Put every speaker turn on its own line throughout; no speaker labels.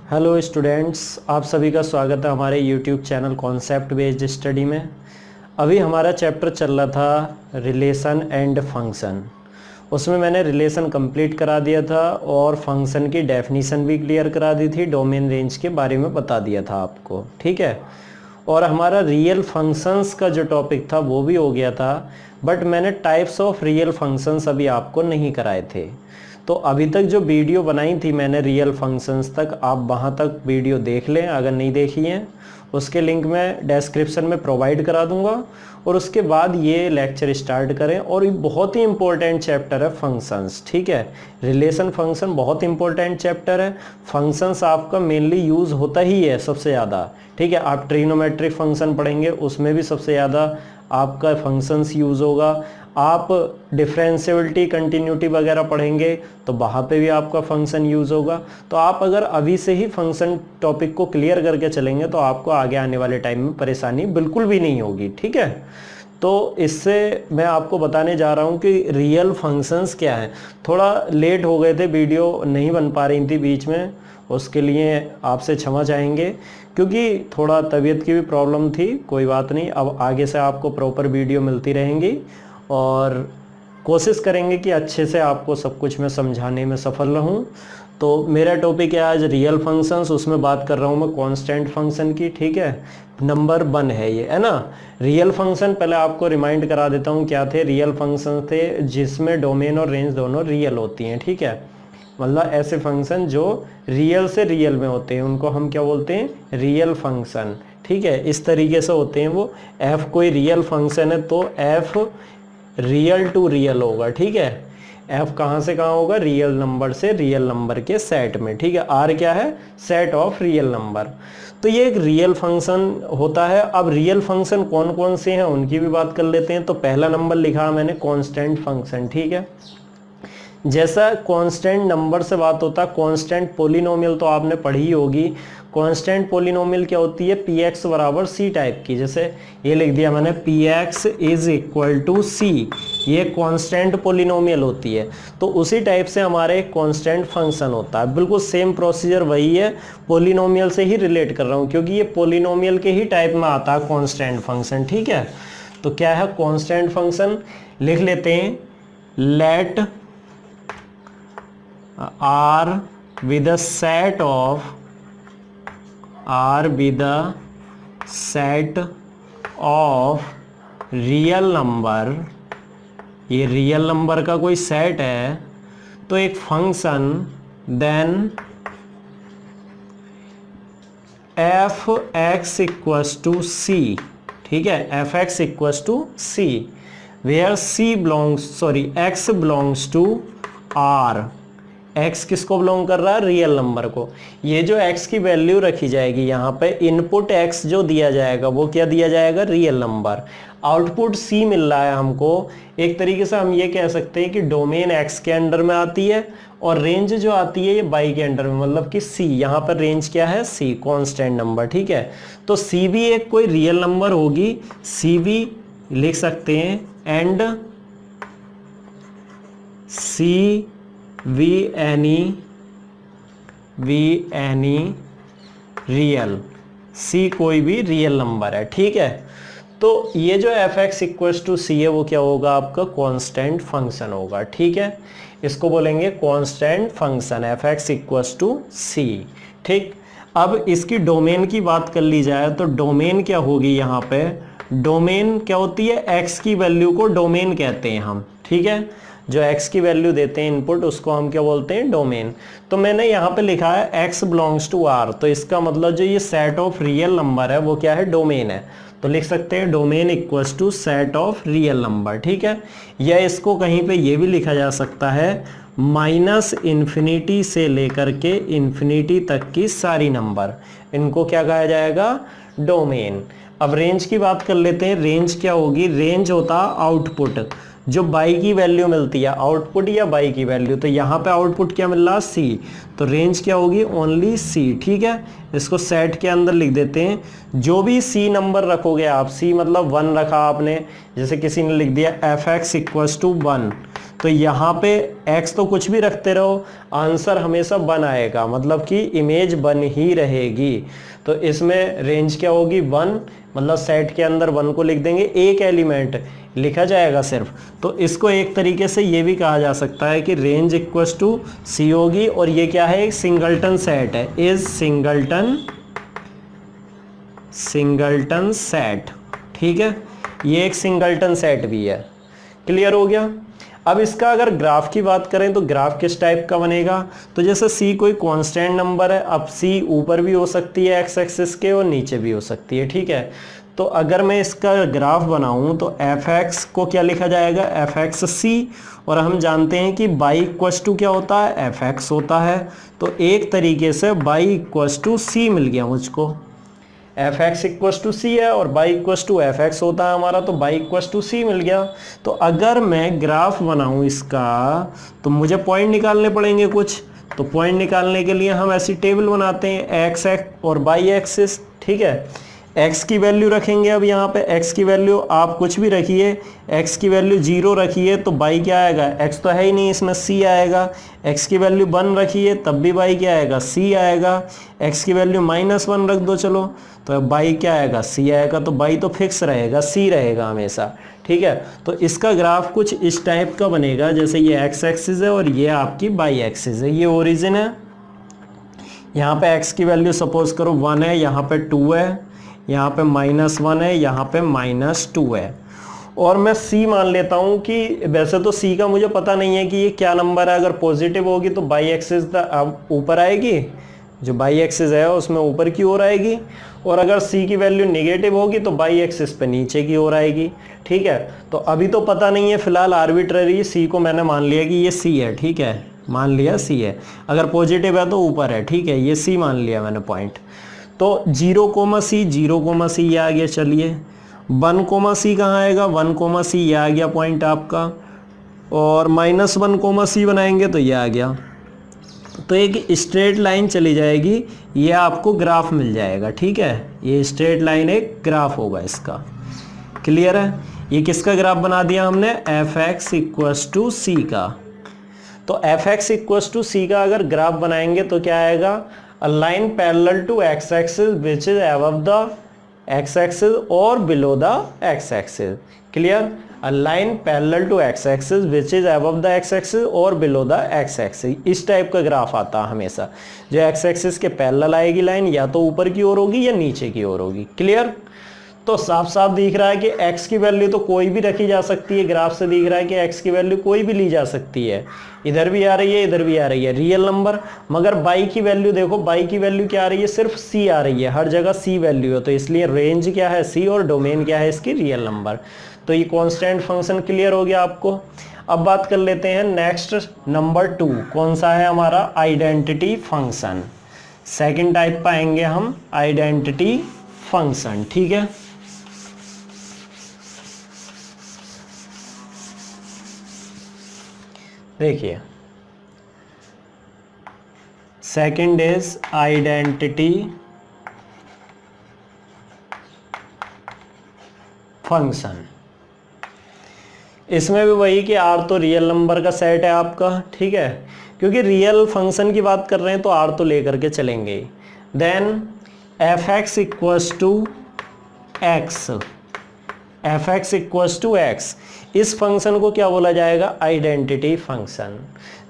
Hello students, आप सभी का स्वागत है हमारे YouTube channel concept based study में। अभी हमारा चैप्टर चल रहा था रिलेशन एंड फंक्शन। उसमें मैंने रिलेशन कंप्लीट करा दिया था और फंक्शन की डेफिनीशन भी क्लियर करा दी थी, डोमेन रेंज के बारे में बता दिया था आपको, ठीक है। और हमारा रियल फंक्शंस का जो टॉपिक था वो भी हो गया था, बट मैंने टाइप्स ऑफ रियल फंक्शंस अभी आपको नहीं कराए थे। तो अभी तक जो वीडियो बनाई थी मैंने रियल फंक्शंस तक, आप वहाँ तक वीडियो देख लें अगर नहीं देखी हैं। उसके लिंक मैं डिस्क्रिप्शन में प्रोवाइड करा दूंगा और उसके बाद ये लेक्चर स्टार्ट करें। और ये बहुत ही इंपॉर्टेंट चैप्टर है फंक्शंस, ठीक है। रिलेशन फंक्शन बहुत इंपॉर्टेंट चैप्टर है। फंक्शंस आपका मेनली यूज़ होता ही है सबसे ज़्यादा, ठीक है। आप ट्रिग्नोमेट्रिक फंक्शन पढ़ेंगे उसमें भी सबसे ज़्यादा आपका फंक्शंस यूज़ होगा। आप डिफरेंशियबिलिटी कंटिन्यूटी वगैरह पढ़ेंगे तो वहाँ पे भी आपका फंक्शन यूज़ होगा। तो आप अगर अभी से ही फंक्शन टॉपिक को क्लियर करके चलेंगे तो आपको आगे आने वाले टाइम में परेशानी बिल्कुल भी नहीं होगी, ठीक है। तो इससे मैं आपको बताने जा रहा हूँ कि रियल फंक्शंस क्या हैं। थोड़ा लेट हो गए थे, वीडियो नहीं बन पा रही थी बीच में, उसके लिए आपसे क्षमा चाहेंगे क्योंकि थोड़ा तबीयत की भी प्रॉब्लम थी। कोई बात नहीं, अब आगे से आपको प्रॉपर वीडियो मिलती रहेंगी और कोशिश करेंगे कि अच्छे से आपको सब कुछ मैं समझाने में सफल रहूं। तो मेरा टॉपिक है आज रियल फंक्शंस, उसमें बात कर रहा हूं मैं कांस्टेंट फंक्शन की, ठीक है। नंबर 1 है ये, है ना। रियल फंक्शन पहले आपको रिमाइंड करा देता हूं क्या थे। रियल फंक्शन थे जिसमें डोमेन और रेंज दोनों रियल होती हैं, ठीक है। मतलब ऐसे फंक्शन जो रियल से रियल में होते हैं उनको हम क्या बोलते हैं, रियल फंक्शन, ठीक है। इस तरीके से होते हैं वो। एफ कोई रियल फंक्शन है तो एफ रियल टू रियल होगा, ठीक है। एफ कहाँ से कहाँ होगा, रियल नंबर से रियल नंबर के सेट में, ठीक है। आर क्या है, सेट ऑफ रियल नंबर। तो ये एक रियल फंक्शन होता है। अब रियल फंक्शन कौन कौन से हैं उनकी भी बात कर लेते हैं। तो पहला नंबर लिखा मैंने कांस्टेंट फंक्शन, ठीक है। जैसा कांस्टेंट नंबर से बात होता है, कांस्टेंट पोलिनोमियल तो आपने पढ़ी होगी। कांस्टेंट पोलिनोमियल क्या होती है, पी एक्स बराबर सी टाइप की। जैसे ये लिख दिया मैंने, P X is equal to C, ये कांस्टेंट पोलिनोमियल होती है। तो उसी टाइप से हमारे एक कांस्टेंट फंक्शन होता है। बिल्कुल सेम प्रोसीजर वही है, पोलिनोमियल से ही रिलेट कर रहा हूँ क्योंकि ये पोलिनोमियल के ही टाइप में आता है कांस्टेंट फंक्शन, ठीक है। तो क्या है कांस्टेंट फंक्शन, लिख लेते हैं। Let R with a set of real number, ये रियल नंबर का कोई सेट है तो एक function then F X equals to C, ठीक है। F X equals to C where X belongs to R. x किसको बिलोंग कर रहा है, रियल नंबर को। ये जो x की वैल्यू रखी जाएगी यहाँ पे, इनपुट x जो दिया जाएगा वो क्या दिया जाएगा, रियल नंबर। आउटपुट c मिल रहा है हमको। एक तरीके से हम ये कह सकते हैं कि डोमेन x के अंडर में आती है और रेंज जो आती है ये y के अंडर में, मतलब कि c। यहाँ पर रेंज क्या है, c, कांस्टेंट नंबर, ठीक है। तो c भी एक कोई रियल नंबर होगी, c भी लिख सकते हैं। And c be any real, C कोई भी रियल नंबर है, ठीक है। तो ये जो एफ एक्स इक्वल्स टू सी है वो क्या होगा, आपका कांस्टेंट फंक्शन होगा, ठीक है। इसको बोलेंगे constant function, F X equals to C, ठीक। अब इसकी डोमेन की बात कर ली जाए तो डोमेन क्या होगी, यहाँ पे डोमेन क्या होती है, एक्स की वैल्यू को डोमेन कहते हैं हम, ठीक है। जो x की वैल्यू देते हैं इनपुट, उसको हम क्या बोलते हैं, डोमेन। तो मैंने यहाँ पे लिखा है x बिलोंग्स टू r, तो इसका मतलब जो ये सेट ऑफ रियल नंबर है वो क्या है, डोमेन है। तो लिख सकते हैं domain equals to set of real number, ठीक है। या इसको कहीं पे ये भी लिखा जा सकता है, माइनस इन्फिनिटी से लेकर के इन्फिनिटी तक की सारी नंबर, इनको क्या कहा जाएगा, डोमेन। अब रेंज की बात कर लेते हैं। रेंज क्या होगी, रेंज होता आउटपुट, जो बाई की वैल्यू मिलती है, आउटपुट या बाई की वैल्यू। तो यहाँ पे आउटपुट क्या मिल रहा है, सी, तो रेंज क्या होगी, ओनली सी, ठीक है। इसको सेट के अंदर लिख देते हैं। जो भी सी नंबर रखोगे आप, सी मतलब 1 रखा आपने, जैसे किसी ने लिख दिया एफ एक्स इक्वल्स टू 1, तो यहाँ पे x तो कुछ भी रखते रहो, आंसर हमेशा 1 आएगा, मतलब कि इमेज 1 ही रहेगी। तो इसमें रेंज क्या होगी 1, मतलब सेट के अंदर 1 को लिख देंगे, एक एलिमेंट लिखा जाएगा सिर्फ। तो इसको एक तरीके से ये भी कहा जा सकता है कि रेंज इक्वल्स टू सी होगी, और ये क्या है, एक सिंगलटन सेट है, इज सिंगलटन सेट, ठीक है, ये एक सिंगलटन सेट भी है। क्लियर हो गया। अब इसका अगर ग्राफ की बात करें तो ग्राफ किस टाइप का बनेगा, तो जैसे c कोई कांस्टेंट नंबर है, अब c ऊपर भी हो सकती है x एक्सिस के और नीचे भी हो सकती है, ठीक है। तो अगर मैं इसका ग्राफ बनाऊं तो fx को क्या लिखा जाएगा, fxc, और हम जानते हैं कि y इक्वल्स टू क्या होता है, fx होता है। तो एक तरीके से y इक्वल्स टू c मिल गया मुझको, fx इक्वल्स टू सी है और y इक्वल्स टू fx होता है हमारा, तो y इक्वल्स टू सी मिल गया। तो अगर मैं ग्राफ बनाऊं इसका तो मुझे पॉइंट निकालने पड़ेंगे कुछ, तो पॉइंट निकालने के लिए हम ऐसी टेबल बनाते हैं x और y एक्सिस, ठीक है। x की वैल्यू रखेंगे, अब यहाँ पे x की वैल्यू आप कुछ भी रखिए, x की वैल्यू 0 रखिए तो y क्या आएगा, x तो है ही नहीं, इसमें c आएगा। x की वैल्यू 1 रखिए तब भी y क्या आएगा, c आएगा। x की वैल्यू -1 रख दो चलो, तो y क्या आएगा, c आएगा। तो y तो फिक्स रहेगा, c रहेगा हमेशा, ठीक है। तो इसका ग्राफ कुछ इस टाइप का बनेगा, जैसे ये x एक्सिस है और ये आपकी y एक्सिस है, ये ओरिजिन है। यहाँ पे x की वैल्यू सपोज करो 1 है, यहाँ पे 2 है, यहाँ पे -1 है, यहाँ पे -2 है, और मैं c मान लेता हूँ कि वैसे तो c का मुझे पता नहीं है कि ये क्या नंबर है। अगर पॉजिटिव होगी तो y एक्सिस ऊपर आएगी, जो y एक्सिस है उसमें ऊपर की ओर आएगी, और अगर c की वैल्यू नेगेटिव होगी तो y एक्सिस पे नीचे की ओर आएगी, ठीक है। तो अभी तो पता नहीं है, फिलहाल आर्बिट्ररी c को मैंने मान लिया कि ये c है, ठीक है, मान लिया c है। अगर पॉजिटिव है तो ऊपर है, ठीक है, ये c मान लिया मैंने पॉइंट। तो 0,c 0,c ये आ गया, चलिए 1,c कहाँ आएगा, 1,c ये आ गया पॉइंट आपका, और -1,c बनाएंगे तो ये आ गया। तो एक स्ट्रेट लाइन चली जाएगी, ये आपको ग्राफ मिल जाएगा, ठीक है। ये स्ट्रेट लाइन एक ग्राफ होगा इसका, क्लियर है। ये किसका ग्राफ बना दिया हमने, fx इक्वल्स टू सी का। तो fx इक्वल्स टू सी का अगर ग्राफ बनाएंगे तो क्या आएगा, a line parallel to x axis which is above the x axis or below the x axis, clear। a line parallel to x axis which is above the x axis or below the x axis, इस type का graph आता है हमेशा, जो x axis के parallel आएगी line, या तो ऊपर की ओर होगी या नीचे की ओर होगी, क्लियर। तो साफ साफ दिख रहा है कि x की वैल्यू तो कोई भी रखी जा सकती है, ग्राफ से दिख रहा है कि x की वैल्यू कोई भी ली जा सकती है, इधर भी आ रही है इधर भी आ रही है, रियल नंबर। मगर y की वैल्यू देखो, y की वैल्यू क्या आ रही है, सिर्फ c आ रही है, हर जगह c वैल्यू है, तो इसलिए रेंज क्या है c, और डोमेन क्या है इसकी, रियल नंबर। तो ये कांस्टेंट फंक्शन क्लियर हो गया आपको। अब बात कर लेते हैं नेक्स्ट नंबर 2, कौन सा है हमारा, आइडेंटिटी फंक्शन। सेकेंड टाइप पाएंगे हम आइडेंटिटी फंक्शन, ठीक है। देखिए सेकंड इज आइडेंटिटी फंक्शन। इसमें भी वही कि r तो रियल नंबर का सेट है आपका, ठीक है, क्योंकि रियल फंक्शन की बात कर रहे हैं तो r तो लेकर के चलेंगे। Then fx equals to x, fx equals to x, इस फंक्शन को क्या बोला जाएगा, आइडेंटिटी फंक्शन,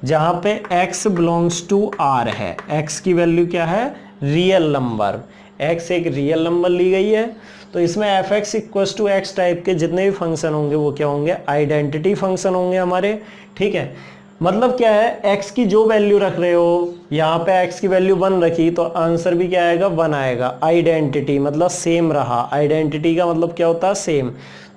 जहां पे x बिलोंग्स टू r है। x की वैल्यू क्या है, रियल नंबर, x एक रियल नंबर ली गई है, तो इसमें fx equals to x type के जितने भी फंक्शन होंगे वो क्या होंगे, आइडेंटिटी फंक्शन होंगे हमारे, ठीक है। मतलब क्या है, x की जो वैल्यू रख रहे हो, यहाँ पे x की वैल्यू 1 रखी तो आंसर भी क्या आएगा, 1 आएगा। आइडेंटिटी मतलब सेम रहा, आइडेंटिटी का मतलब क्या होता है, सेम।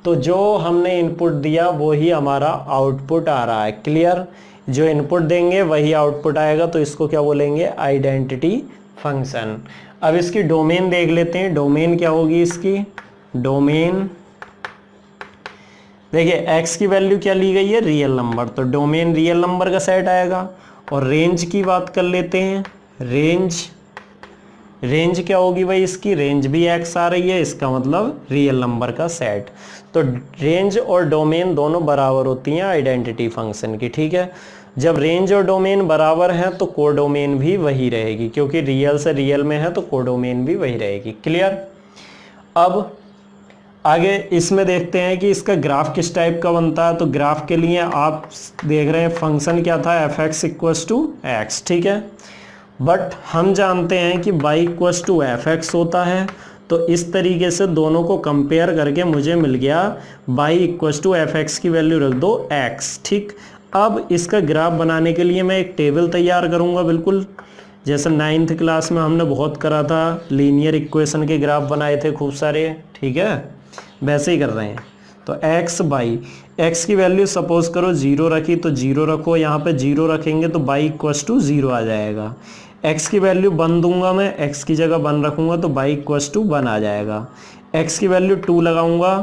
तो जो हमने इनपुट दिया वही हमारा आउटपुट आ रहा है, क्लियर। जो इनपुट देंगे वही आउटपुट आएगा, तो इसको क्या बोलेंगे, आइडेंटिटी फंक्शन। अब इसकी डोमेन देख लेते हैं, डोमेन क्या होगी इसकी, डोमेन देखिए x की वैल्यू क्या ली गई है, रियल नंबर, तो डोमेन रियल नंबर का सेट आएगा। और रेंज की बात कर लेते हैं, रेंज क्या होगी भाई इसकी, रेंज भी x आ रही है, इसका मतलब रियल नंबर का सेट। तो रेंज और डोमेन दोनों बराबर होती हैं आइडेंटिटी फंक्शन की, ठीक है। जब रेंज और डोमेन बराबर हैं तो कोडोमेन भी वही रहेगी, क्योंकि रियल से रियल में है तो कोडोमेन भी वही रहेगी। क्लियर। अब आगे इसमें देखते हैं कि इसका ग्राफ किस टाइप का बनता है। तो ग्राफ के लिए आप देख रहे हैं फंक्शन क्या था, F X equals to X, ठीक है। बट हम जानते हैं कि y equals to F X होता है, तो इस तरीके से दोनों को कंपेयर करके मुझे मिल गया y equals to F X की वैल्यू रख दो x, ठीक। अब इसका ग्राफ बनाने के लिए मैं एक टेबल तैयार करूंगा, बिल्कुल जैसे 9th क्लास में हमने बहुत करा था, लीनियर इक्वेशन के ग्राफ बनाए थे खूब सारे, ठीक है, वैसे ही कर रहे हैं। तो x बाई x की वैल्यू सपोज करो 0 रखी तो 0 रखो, यहाँ पे 0 रखेंगे तो y इक्वस टू 0 आ जाएगा। x की वैल्यू 1 दूंगा मैं, x की जगह 1 रखूंगा तो y इक्वस टू 1 आ जाएगा। x की वैल्यू 2 लगाऊंगा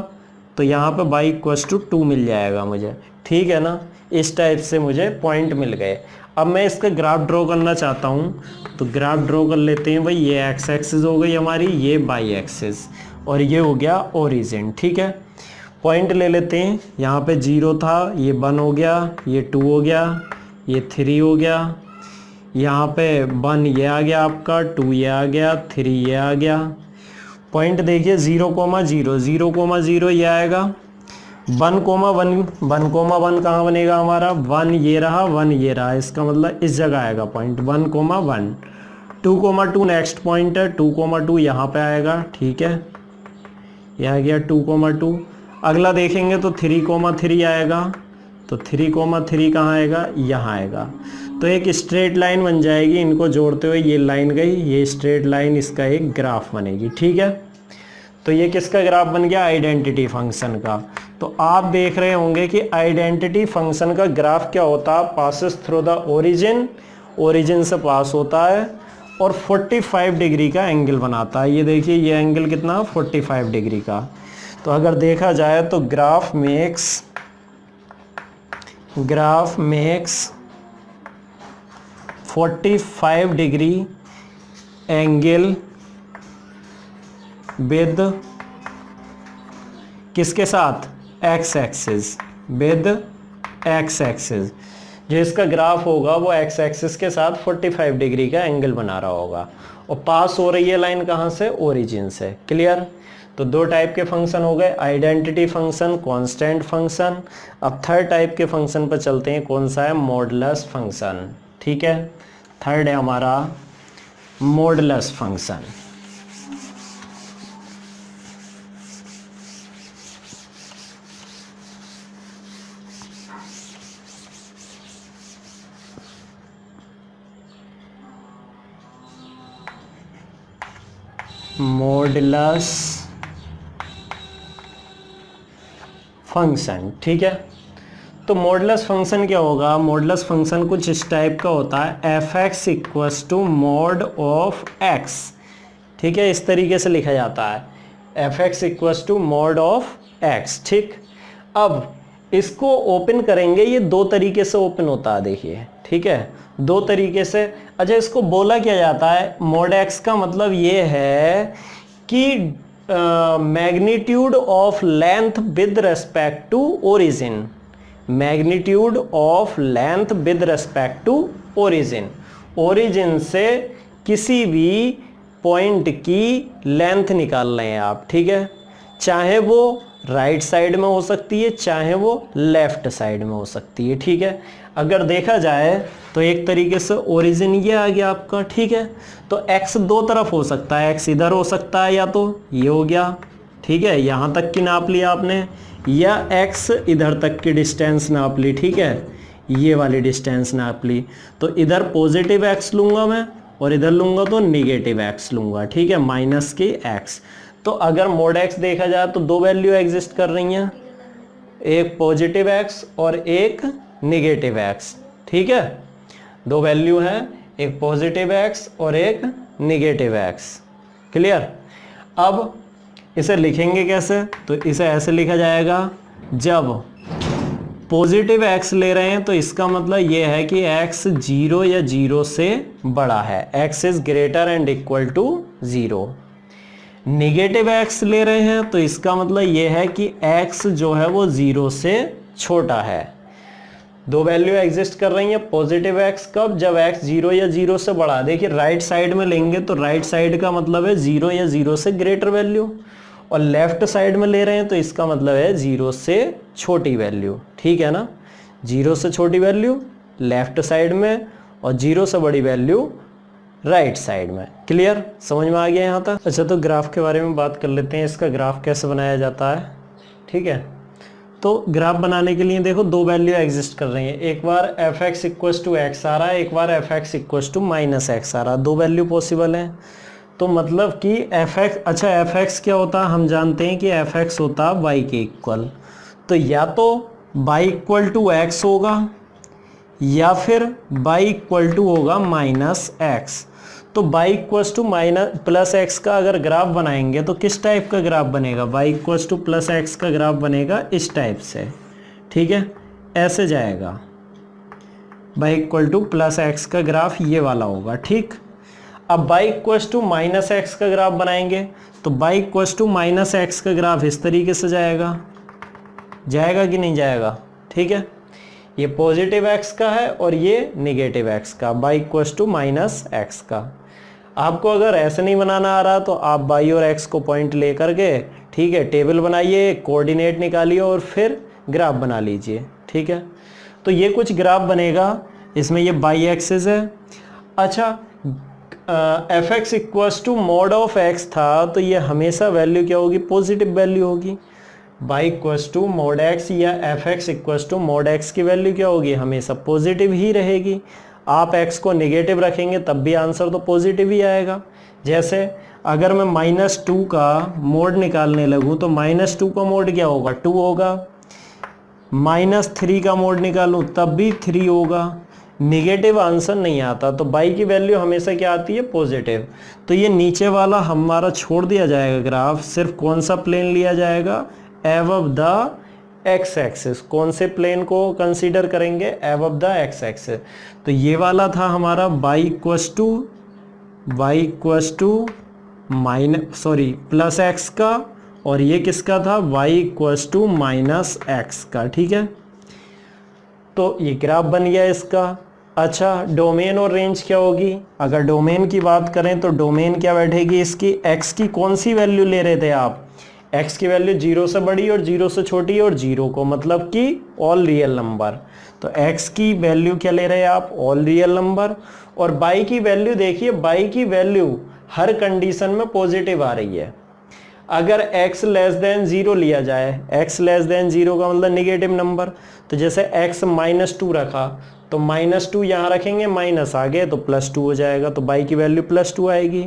तो यहाँ पे y इक्वस टू 2 मिल जाएगा मुझे, ठीक है ना। इस टाइप से मुझे पॉइंट मिल गए। अब मैं इसका ग्राफ ड्रॉ करना चाहता हूँ, तो ग्राफ ड्रॉ कर लेते हैं भाई। ये x एक्सिस हो गई हमारी, ये y एक्सिस, और ये हो गया ओरिजिन, ठीक है। पॉइंट ले लेते हैं, यहाँ पे 0 था, ये 1 हो गया, ये 2 हो गया, ये 3 हो गया, यहाँ पे 1 ये आ गया आपका, 2 ये आ गया, 3 ये आ गया। पॉइंट देखिए 0, 0, 0, 0 ये आएगा, 1, 1 कहाँ बनेगा हमारा, 1 ये रहा, 1 ये रहा, इसका मतलब इस जगह आएगा पॉइंट 1, 1, 2, 2 नेक्स्ट पॉइंट है, 2, 2 यहाँ पे आएगा, ठीक है, यह आ गया 2, 2। अगला देखेंगे तो 3, 3 आएगा, तो 3, 3 कहाँ आएगा, यहाँ आएगा। तो एक स्ट्रेट लाइन बन जाएगी, इनको जोड़ते हुए ये लाइन गई, ये स्ट्रेट लाइन, इसका एक ग्राफ बनेगी, ठीक है। तो ये किसका ग्राफ बन गया, आइडेंटिटी फंक्शन का। तो आप देख रहे होंगे कि आइडेंटिटी फंक्शन का ग्राफ क्या होता है, passes through the origin, origin से पास होता है और 45 डिग्री का एंगल बनाता है। ये देखिए ये एंगल कितना, 45 डिग्री का। तो अगर देखा जाए तो graph makes 45 degree angle with किसके साथ, x axis, with x axis. जो इसका ग्राफ होगा वो x एक्सिस के साथ 45 डिग्री का एंगल बना रहा होगा, और पास हो रही है लाइन कहाँ से, ओरिजिन से। क्लियर। तो 2 टाइप के फंक्शन हो गए, आइडेंटिटी फंक्शन, कांस्टेंट फंक्शन। अब थर्ड टाइप के फंक्शन पर चलते हैं, कौन सा है, मॉडुलस फंक्शन, ठीक है। थर्ड है हमारा मॉडुलस फंक्शन। मॉडुलस फंक्शन, ठीक है। तो मॉडुलस फंक्शन क्या होगा, मॉडुलस फंक्शन कुछ इस टाइप का होता है, F X equals to mod of X, ठीक है। इस तरीके से लिखा जाता है, F X equals to mod of X, ठीक। अब इसको ओपन करेंगे, ये 2 तरीके से ओपन होता है, देखिए, ठीक है, 2 तरीके से। अच्छा, इसको बोला क्या जाता है, मॉड एक्स का मतलब ये है कि magnitude of length with respect to origin, magnitude of length with respect to origin, origin से किसी भी पॉइंट की लेंथ निकाल रहे हैं आप, ठीक है। चाहे वो राइट साइड में हो सकती है, चाहे वो लेफ्ट साइड में हो सकती है, ठीक है। अगर देखा जाए तो एक तरीके से ओरिजिन ये आ गया आपका, ठीक है। तो x 2 तरफ हो सकता है, x इधर हो सकता है, या तो ये हो गया, ठीक है, यहाँ तक की नाप लिया आपने, या x इधर तक की डिस्टेंस नाप ली, ठीक है, ये वाली डिस्टेंस नाप ली। तो इधर पॉजिटिव x लूँगा मैं और इधर लूँगा तो निगेटिव x लूँगा, ठीक है, माइनस की x। तो अगर मोड x देखा जाए तो 2 वैल्यू एग्जिस्ट कर रही हैं, एक पॉजिटिव x और एक निगेटिव x, ठीक है, 2 वैल्यू हैं, एक पॉजिटिव x और एक निगेटिव x। क्लियर। अब इसे लिखेंगे कैसे, तो इसे ऐसे लिखा जाएगा, जब पॉजिटिव x ले रहे हैं तो इसका मतलब ये है कि x 0 या 0 से बड़ा है, x is greater and equal to 0। Negative x ले रहे हैं तो इसका मतलब ये है कि x जो है वो 0 से छोटा है। दो वैल्यू एग्जिस्ट कर रही है, पॉजिटिव x कब, जब x 0 या 0 से बड़ा। देखिए राइट साइड में लेंगे तो राइट साइड का मतलब है 0 या 0 से ग्रेटर वैल्यू, और लेफ्ट साइड में ले रहे हैं तो इसका मतलब है 0 से छोटी वैल्यू। ठीक है ना, 0 से छोटी वैल्यू लेफ्ट साइड में और 0 से बड़ी वैल्यू राइट साइड में। क्लियर, समझ में आ गया यहाँ तक। अच्छा, तो ग्राफ के बारे में बात कर लेते हैं, इसका ग्राफ कैसे बनाया जाता है। ठीक है, तो ग्राफ बनाने के लिए देखो दो वैल्यू एग्जिस्ट कर रही हैं, एक बार F X equals to X आ रहा है, एक बार F X equals to minus X आ रहा है। दो वैल्यू पॉसिबल हैं, तो मतलब कि एफ एक्स, अच्छा एफ एक्स क्या होता है, हम जानते हैं कि एफ एक्स होता है वाई के इक्वल। तो या तो वाई इक्वल टू एक्स होगा या फिर वाई इक्वल टू होगा माइनस एक्स। तो y equals to minus plus X का अगर ग्राफ बनाएंगे तो किस टाइप का ग्राफ बनेगा, y equals to plus X का ग्राफ बनेगा इस टाइप से। ठीक है, ऐसे जाएगा, y equal to plus X का ग्राफ ये वाला होगा। ठीक, अब y equals to minus X का ग्राफ बनाएंगे तो y equals to minus X का ग्राफ इस तरीके से जाएगा, जाएगा कि नहीं जाएगा। ठीक है, ये पॉजिटिव x का है और ये नेगेटिव x का, y equals to minus X का। आपको अगर ऐसे नहीं बनाना आ रहा तो आप y और x को पॉइंट ले करके, ठीक है, टेबल बनाइए, कोऑर्डिनेट निकालिए और फिर ग्राफ बना लीजिए। ठीक है, तो ये कुछ ग्राफ बनेगा, इसमें ये y एक्सिस है। अच्छा, F X equals to mod of x था तो ये हमेशा वैल्यू क्या होगी, पॉजिटिव वैल्यू होगी। y equals to mod x या F X equals to mod x की वैल्यू क्या होगी, हमेशा पॉजिटिव ही रहेगी। आप x को नेगेटिव रखेंगे तब भी आंसर तो पॉजिटिव ही आएगा। जैसे अगर मैं -2 का मोड निकालने लगूं तो -2 का मोड क्या होगा, 2 होगा। -3 का मोड निकालूं तब भी 3 होगा, नेगेटिव आंसर नहीं आता। तो y की वैल्यू हमेशा क्या आती है, पॉजिटिव। तो ये नीचे वाला हमारा छोड़ दिया जाएगा ग्राफ, सिर्फ कौन सा प्लेन लिया जाएगा, एबव द एक्स एक्सिस। कौन से प्लेन को कंसीडर करेंगे, एबव द एक्स एक्सिस। तो ये वाला था हमारा y equals to plus X का, और ये किसका था, y equals to minus X का। ठीक है, तो ये ग्राफ बन गया इसका। अच्छा, डोमेन और रेंज क्या होगी, अगर डोमेन की बात करें तो डोमेन क्या बैठेगी इसकी, x की कौन सी वैल्यू ले रहे थे आप, x की वैल्यू 0 से बड़ी और 0 से छोटी और 0 को, मतलब कि ऑल रियल नंबर। तो x की वैल्यू क्या ले रहे हैं आप, ऑल रियल नंबर। और y की वैल्यू देखिए, y की वैल्यू हर कंडीशन में पॉजिटिव आ रही है। अगर x लेस देन 0 लिया जाए, x लेस देन 0 का मतलब नेगेटिव नंबर, तो जैसे x -2 रखा तो -2 यहाँ रखेंगे, माइनस आ गए तो +2 हो जाएगा, तो y की वैल्यू +2 आएगी।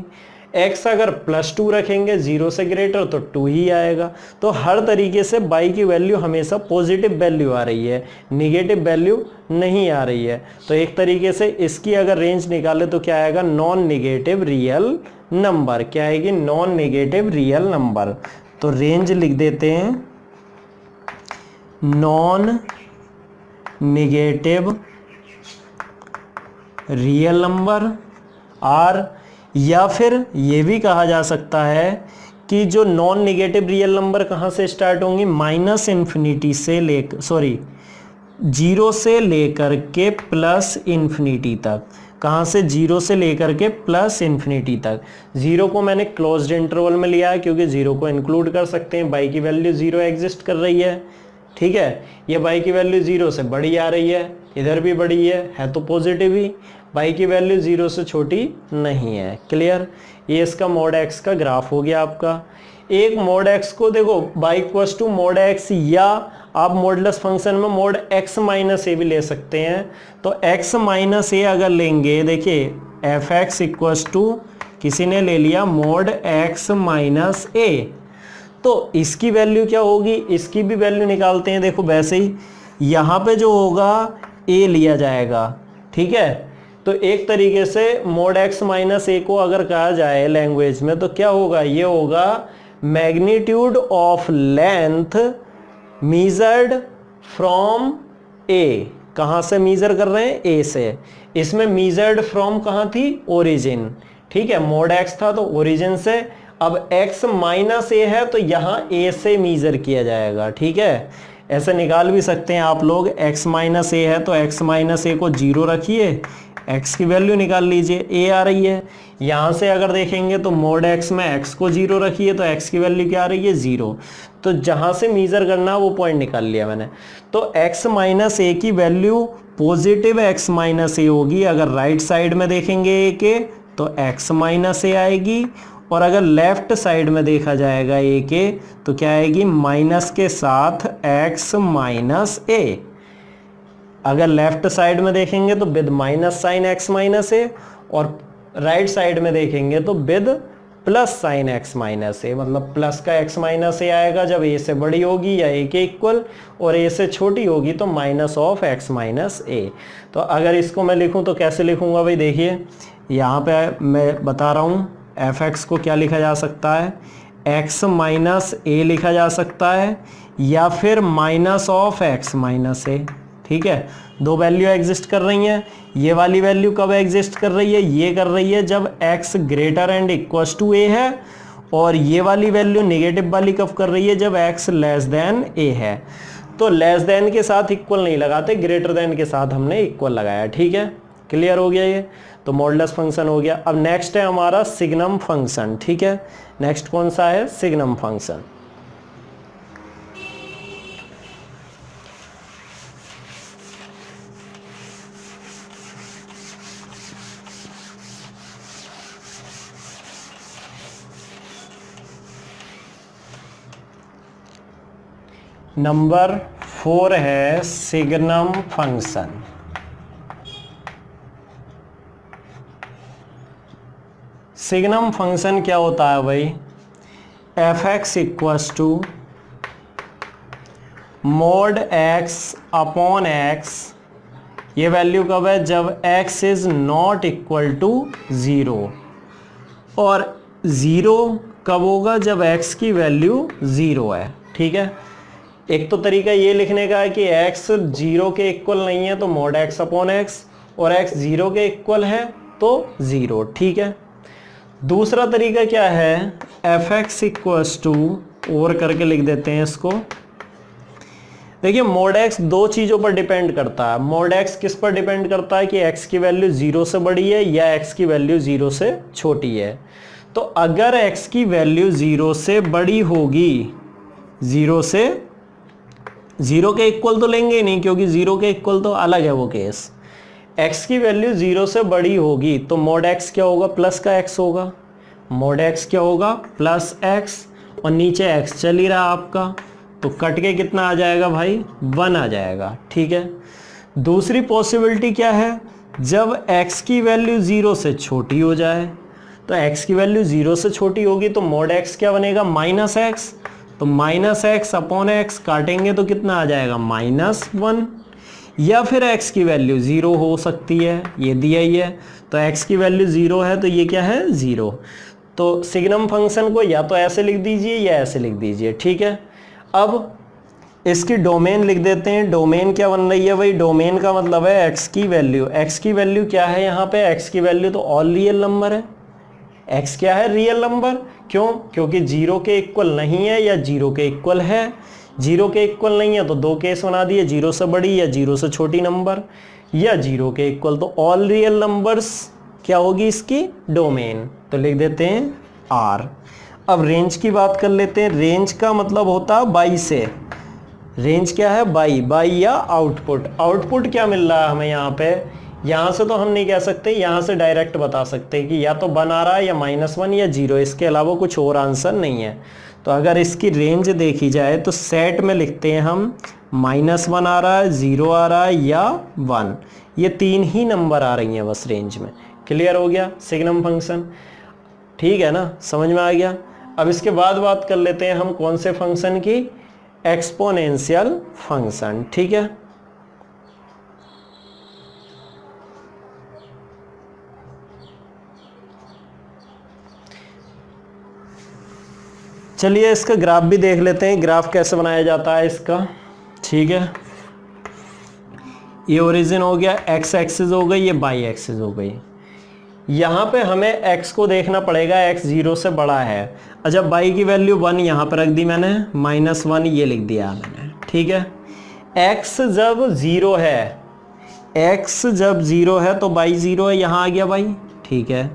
x अगर +2 रखेंगे 0 से ग्रेटर तो 2 ही आएगा। तो हर तरीके से y की वैल्यू हमेशा पॉजिटिव वैल्यू आ रही है, नेगेटिव वैल्यू नहीं आ रही है। तो एक तरीके से इसकी अगर रेंज निकाले तो क्या आएगा, नॉन नेगेटिव रियल नंबर। क्या आएगी, नॉन नेगेटिव रियल नंबर। तो रेंज लिख देते हैं, नॉन नेगेटिव रियल नंबर। और या फिर ये भी कहा जा सकता है कि जो नॉन नेगेटिव रियल नंबर कहाँ से स्टार्ट होंगी, -∞ से लेकर 0 से लेकर के +∞ तक। कहाँ से, 0 से लेकर के +∞ तक। 0 को मैंने क्लोज्ड इंटरवल में लिया है क्योंकि 0 को इंक्लूड कर सकते हैं, y की वैल्यू 0 एग्जिस्ट कर रही है। ठीक है, ये y की वैल्यू 0 से बड़ी आ रही है, इधर भी बड़ी है तो पॉजिटिव ही। y की वैल्यू 0 से छोटी नहीं है। क्लियर, ये इसका मॉड x का ग्राफ हो गया आपका। एक मॉड x को देखो y equals to mod x, या आप मॉडुलस फंक्शन में मॉड x माइनस ए भी ले सकते हैं। तो x माइनस ए अगर लेंगे, देखिए एफ एक्स इक्वल्स टू किसी ने ले लिया मॉड x माइनस ए, तो इसकी वैल्यू क्या होगी, इसकी भी वैल्यू निकालते हैं। देखो वैसे ही यहाँ पे जो होगा a लिया जाएगा। ठीक है, तो एक तरीके से मॉड x माइनस ए को अगर कहा जाए लैंग्वेज में तो क्या होगा, ये होगा magnitude of length measured from a। कहाँ से मीजर कर रहे हैं, a से। इसमें मीजर्ड फ्रॉम कहाँ थी, ओरिजिन। ठीक है, मॉड x था तो ओरिजिन से अब x माइनस ए है तो यहाँ a से मीजर किया जाएगा, ठीक है। ऐसे निकाल भी सकते हैं आप लोग, x माइनस ए है तो x माइनस ए को 0 रखिए, x की वैल्यू निकाल लीजिए, a आ रही है। यहाँ से अगर देखेंगे तो मोड x में x को 0 रखिए तो x की वैल्यू क्या आ रही है, 0। तो जहाँ से मीजर करना वो पॉइंट निकाल लिया मैंने। तो x माइनस ए की वैल्यू पॉजिटिव x माइनस ए होगी। अगर राइट साइड में देखेंगे a के तो x माइनस ए आएगी, और अगर लेफ्ट साइड में देखा जाएगा a के तो क्या आएगी, माइनस के साथ x माइनस ए। अगर लेफ्ट साइड में देखेंगे तो with minus sign x minus A, और राइट साइड में देखेंगे तो with plus sign x minus A, मतलब प्लस का x माइनस ए आएगा जब a से बड़ी होगी या a के इक्वल, और a से छोटी होगी तो माइनस ऑफ x माइनस ए। तो अगर इसको मैं लिखूं तो कैसे लिखूंगा भाई, देखिए यहाँ पे मैं बता रहा हूँ, fx को क्या लिखा जा सकता है, x माइनस ए लिखा जा सकता है, या फिर माइनस ऑफ x माइनस ए, ठीक है। दो वैल्यू एग्जिस्ट कर रही हैं। ये वाली वैल्यू कब एग्जिस्ट कर रही है, ये कर रही है जब x greater and equals to a है, और ये वाली वैल्यू नेगेटिव वाली कब कर रही है, जब x लेस देन a है। तो लेस देन के साथ इक्वल नहीं लगाते, ग्रेटर देन के साथ हमने इक्वल लगाया, ठीक है। क्लियर हो गया ये, तो मॉडुलस फंक्शन हो गया। अब नेक्स्ट है हमारा सिग्नम फंक्शन, ठीक है। नेक्स्ट कौन सा है, सिग्नम फंक्शन। नंबर 4 है सिग्नम फंक्शन। सिग्नम फंक्शन क्या होता है भाई, F X equals to mod X upon X. ये वैल्यू कब है, जब x is not equal to 0, और 0 कब होगा, जब x की वैल्यू 0 है, ठीक है। एक तो तरीका ये लिखने का है कि x 0 के इक्वल नहीं है तो मोड x अपॉन एक्स, और x 0 के इक्वल है तो 0, ठीक है। दूसरा तरीका क्या है, एफ एक्स इक्वल्स टू, और करके लिख देते हैं इसको। देखिए मोड x दो चीज़ों पर डिपेंड करता है। मोड x किस पर डिपेंड करता है कि x की वैल्यू 0 से बड़ी है या x की वैल्यू 0 से छोटी है। तो अगर x की वैल्यू 0 से बड़ी होगी, 0 से 0 के इक्वल तो लेंगे ही नहीं, क्योंकि 0 के इक्वल तो अलग है वो केस। x की वैल्यू 0 से बड़ी होगी तो मोड x क्या होगा, प्लस का x होगा। मोड x क्या होगा, प्लस x, और नीचे x चल ही रहा आपका, तो कट के कितना आ जाएगा भाई, 1 आ जाएगा, ठीक है। दूसरी पॉसिबिलिटी क्या है, जब x की वैल्यू 0 से छोटी हो जाए, तो x की वैल्यू 0 से छोटी होगी तो मोड x क्या बनेगा, माइनस x। तो माइनस एक्स अपॉन एक्स काटेंगे तो कितना आ जाएगा, -1। या फिर x की वैल्यू 0 हो सकती है, ये दिया ही है, तो x की वैल्यू 0 है तो ये क्या है, 0। तो सिग्नम फंक्शन को या तो ऐसे लिख दीजिए या ऐसे लिख दीजिए, ठीक है। अब इसकी डोमेन लिख देते हैं। डोमेन क्या बन रही है भाई, डोमेन का मतलब है x की वैल्यू। x की वैल्यू क्या है यहाँ पे, x की वैल्यू तो ऑल रियल नंबर है। x क्या है, रियल नंबर। क्यों, क्योंकि 0 के इक्वल नहीं है या 0 के इक्वल है। 0 के इक्वल नहीं है तो दो केस बना दिए, 0 से बड़ी या 0 से छोटी नंबर, या 0 के इक्वल। तो ऑल रियल नंबर्स क्या होगी इसकी डोमेन, तो लिख देते हैं R। अब रेंज की बात कर लेते हैं। रेंज का मतलब होता है बाई से। रेंज क्या है, बाई या आउटपुट। आउटपुट क्या मिल रहा है हमें यहाँ पे, यहाँ से तो हम नहीं कह सकते, यहाँ से डायरेक्ट बता सकते हैं कि या तो 1 आ रहा है या -1 या 0, इसके अलावा कुछ और आंसर नहीं है। तो अगर इसकी रेंज देखी जाए तो सेट में लिखते हैं हम -1 आ रहा है, 0 आ रहा है या 1, ये 3 ही नंबर आ रही हैं बस रेंज में। क्लियर हो गया सिग्नम फंक्शन, ठीक है ना, समझ में आ गया। अब इसके बाद बात कर लेते हैं हम कौन से फंक्शन की, एक्सपोनेंशियल फंक्शन, ठीक है। चलिए इसका ग्राफ भी देख लेते हैं, ग्राफ कैसे बनाया जाता है इसका, ठीक है। ये ओरिजिन हो गया, एक्स एक्सिस हो गई, ये बाई एक्सिस हो गई। यहाँ पे हमें x को देखना पड़ेगा, x 0 से बड़ा है। अच्छा y की वैल्यू 1 यहाँ पर रख दी मैंने, -1 ये लिख दिया मैंने, ठीक है। x जब 0 है, x जब 0 है तो y 0 है, यहाँ आ गया y, ठीक है।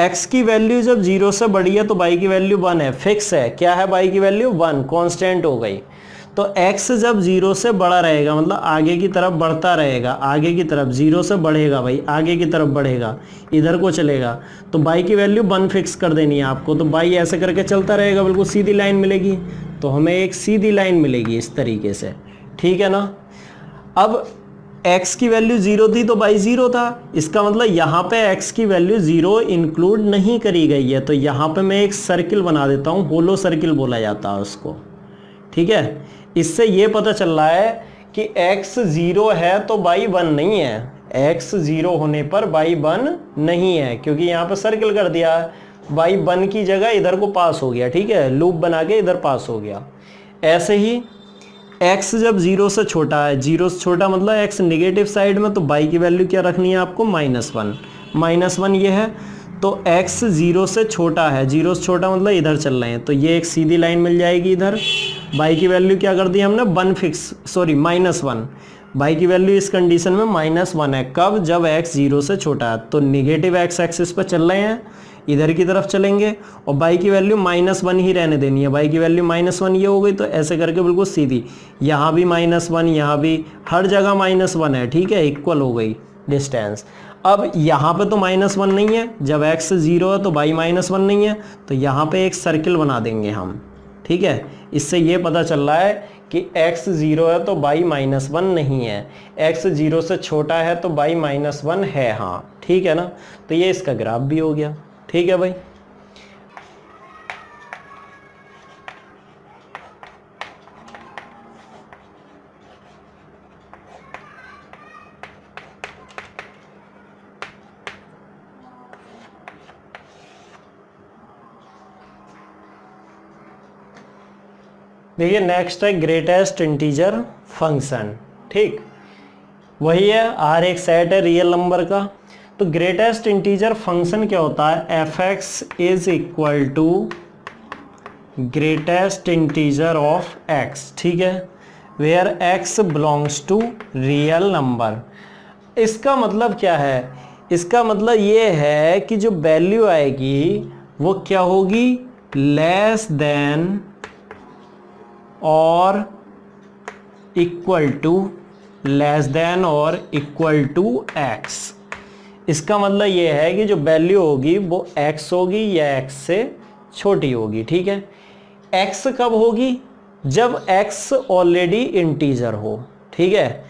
x की वैल्यू जब 0 से बड़ी है तो y की वैल्यू 1 है, फिक्स है। क्या है y की वैल्यू? 1, कांस्टेंट हो गई। तो x जब 0 से बड़ा रहेगा, मतलब आगे की तरफ बढ़ता रहेगा, आगे की तरफ 0 से बढ़ेगा भाई, आगे की तरफ बढ़ेगा, इधर को चलेगा, तो y की वैल्यू 1 फिक्स कर देनी है आपको। तो y ऐसे करके चलता रहेगा, बिल्कुल सीधी लाइन मिलेगी। तो हमें एक सीधी लाइन मिलेगी इस तरीके से, ठीक है ना। अब x की वैल्यू 0 थी तो y 0 था, इसका मतलब यहाँ पे x की वैल्यू 0 इंक्लूड नहीं करी गई है। तो यहाँ पे मैं एक सर्किल बना देता हूँ, होलो सर्किल बोला जाता है उसको, ठीक है। इससे ये पता चल रहा है कि x 0 है तो y 1 नहीं है, x 0 होने पर y 1 नहीं है, क्योंकि यहाँ पे सर्किल कर दिया, y 1 की जगह इधर को पास हो गया, ठीक है, लूप बना के इधर पास हो गया। ऐसे ही x जब 0 से छोटा है, 0 से छोटा मतलब x निगेटिव साइड में, तो y की वैल्यू क्या रखनी है आपको? -1, -1 ये है। तो x 0 से छोटा है, 0 से छोटा मतलब इधर चल रहे हैं, तो ये एक सीधी लाइन मिल जाएगी इधर। y की वैल्यू क्या कर दी हमने? 1 फिक्स, सॉरी -1। y की वैल्यू इस कंडीशन में -1 है। कब? जब x 0 से छोटा है। तो निगेटिव x एक्सिस पर चल रहे हैं, इधर की तरफ चलेंगे, और y की वैल्यू -1 ही रहने देनी है। y की वैल्यू -1 ये हो गई, तो ऐसे करके बिल्कुल सीधी, यहाँ भी -1, यहाँ भी, हर जगह -1 है, ठीक है, इक्वल हो गई डिस्टेंस। अब यहाँ पे तो -1 नहीं है, जब x 0 है तो y -1 नहीं है, तो यहाँ पे एक सर्किल बना देंगे हम, ठीक है। इससे ये पता चल रहा है कि x 0 है तो y -1 नहीं है, x 0 से छोटा है तो y -1 है, हाँ ठीक है ना। तो ये इसका ग्राफ भी हो गया, ठीक है भाई। देखिए नेक्स्ट है ग्रेटेस्ट इंटीजर फंक्शन, ठीक, वही है, r एक सेट है रियल नंबर का। तो ग्रेटेस्ट इंटीजर फंक्शन क्या होता है? f(x) is equal to greatest integer of x, ठीक है, where x belongs to real number. इसका मतलब क्या है? इसका मतलब ये है कि जो वैल्यू आएगी वो क्या होगी? लेस देन और इक्वल टू, लेस देन और इक्वल टू x। इसका मतलब ये है कि जो वैल्यू होगी वो x होगी या x से छोटी होगी, ठीक है। x कब होगी? जब x ऑलरेडी इंटीजर हो, ठीक है।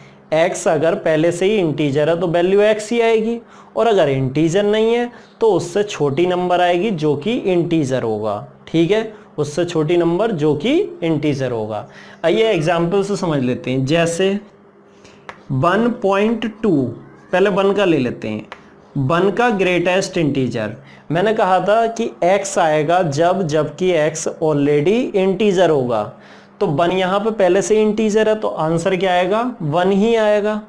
x अगर पहले से ही इंटीजर है तो वैल्यू x ही आएगी, और अगर इंटीजर नहीं है तो उससे छोटी नंबर आएगी जो कि इंटीजर होगा, ठीक है, उससे छोटी नंबर जो कि इंटीजर होगा। आइए एग्जाम्पल से समझ लेते हैं, जैसे 1.2, पहले 1 का ले लेते हैं। 1 का ग्रेटेस्ट इंटीजर, मैंने कहा था कि x आएगा जबकि x ऑलरेडी इंटीजर होगा, तो 1 यहाँ पे पहले से इंटीजर है, तो आंसर क्या आएगा? 1 ही आएगा।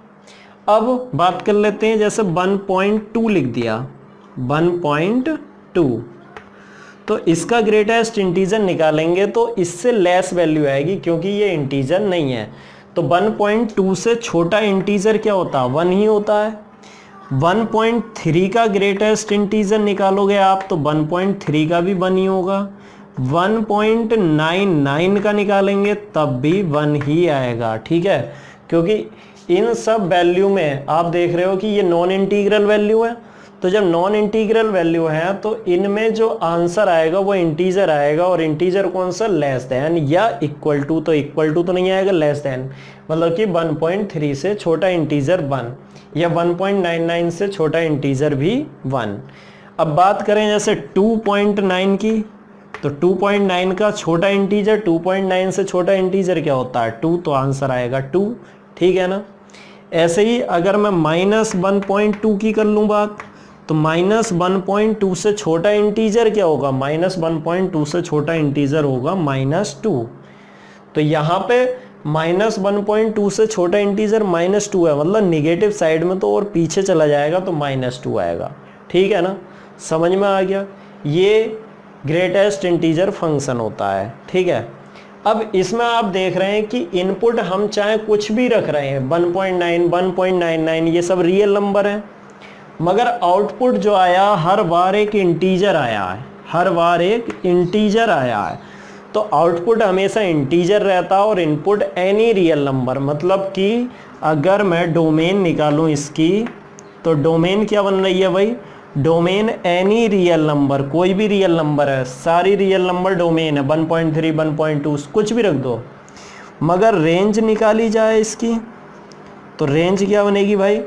अब बात कर लेते हैं, जैसे 1.2 लिख दिया, 1.2, तो इसका ग्रेटेस्ट इंटीजर निकालेंगे तो इससे लेस वैल्यू आएगी क्योंकि ये इंटीजर नहीं है। तो 1.2 से छोटा इंटीजर क्या होता है? 1 ही होता है। 1.3 का ग्रेटेस्ट इंटीजर निकालोगे आप तो 1.3 का भी 1 ही होगा। 1.99 का निकालेंगे तब भी 1 ही आएगा, ठीक है, क्योंकि इन सब वैल्यू में आप देख रहे हो कि ये नॉन इंटीग्रल वैल्यू है। तो जब नॉन इंटीग्रल वैल्यू है तो इनमें जो आंसर आएगा वो इंटीजर आएगा, और इंटीजर कौन सा? लेस देन या इक्वल टू। तो इक्वल टू तो नहीं आएगा, लेस देन, मतलब कि 1.3 से छोटा इंटीजर 1 या 1.99 से छोटा इंटीजर भी 1। अब बात करें जैसे 2.9 की, तो 2.9 का छोटा इंटीजर, 2.9 से छोटा इंटीजर क्या होता है? 2, तो आंसर आएगा 2, ठीक है ना। ऐसे ही अगर मैं -1.2 की कर लूँ बात, तो -1.2 से छोटा इंटीजर क्या होगा? -1.2 से छोटा इंटीजर होगा -2। तो यहाँ पे -1.2 से छोटा इंटीजर -2 है, मतलब निगेटिव साइड में तो और पीछे चला जाएगा तो -2 आएगा, ठीक है ना। समझ में आ गया, ये ग्रेटेस्ट इंटीजर फंक्शन होता है, ठीक है। अब इसमें आप देख रहे हैं कि इनपुट हम चाहे कुछ भी रख रहे हैं, 1.9, 1.99 ये सब रियल नंबर है, मगर आउटपुट जो आया हर बार एक इंटीजर आया है, हर बार एक इंटीजर आया है। तो आउटपुट हमेशा इंटीजर रहता है और इनपुट एनी रियल नंबर, मतलब कि अगर मैं डोमेन निकालूं इसकी, तो डोमेन क्या बन रही है भाई, डोमेन एनी रियल नंबर, कोई भी रियल नंबर है, सारी रियल नंबर डोमेन है, 1.3, 1.2 कुछ भी रख दो। मगर रेंज निकाली जाए इसकी, तो रेंज क्या बनेगी भाई,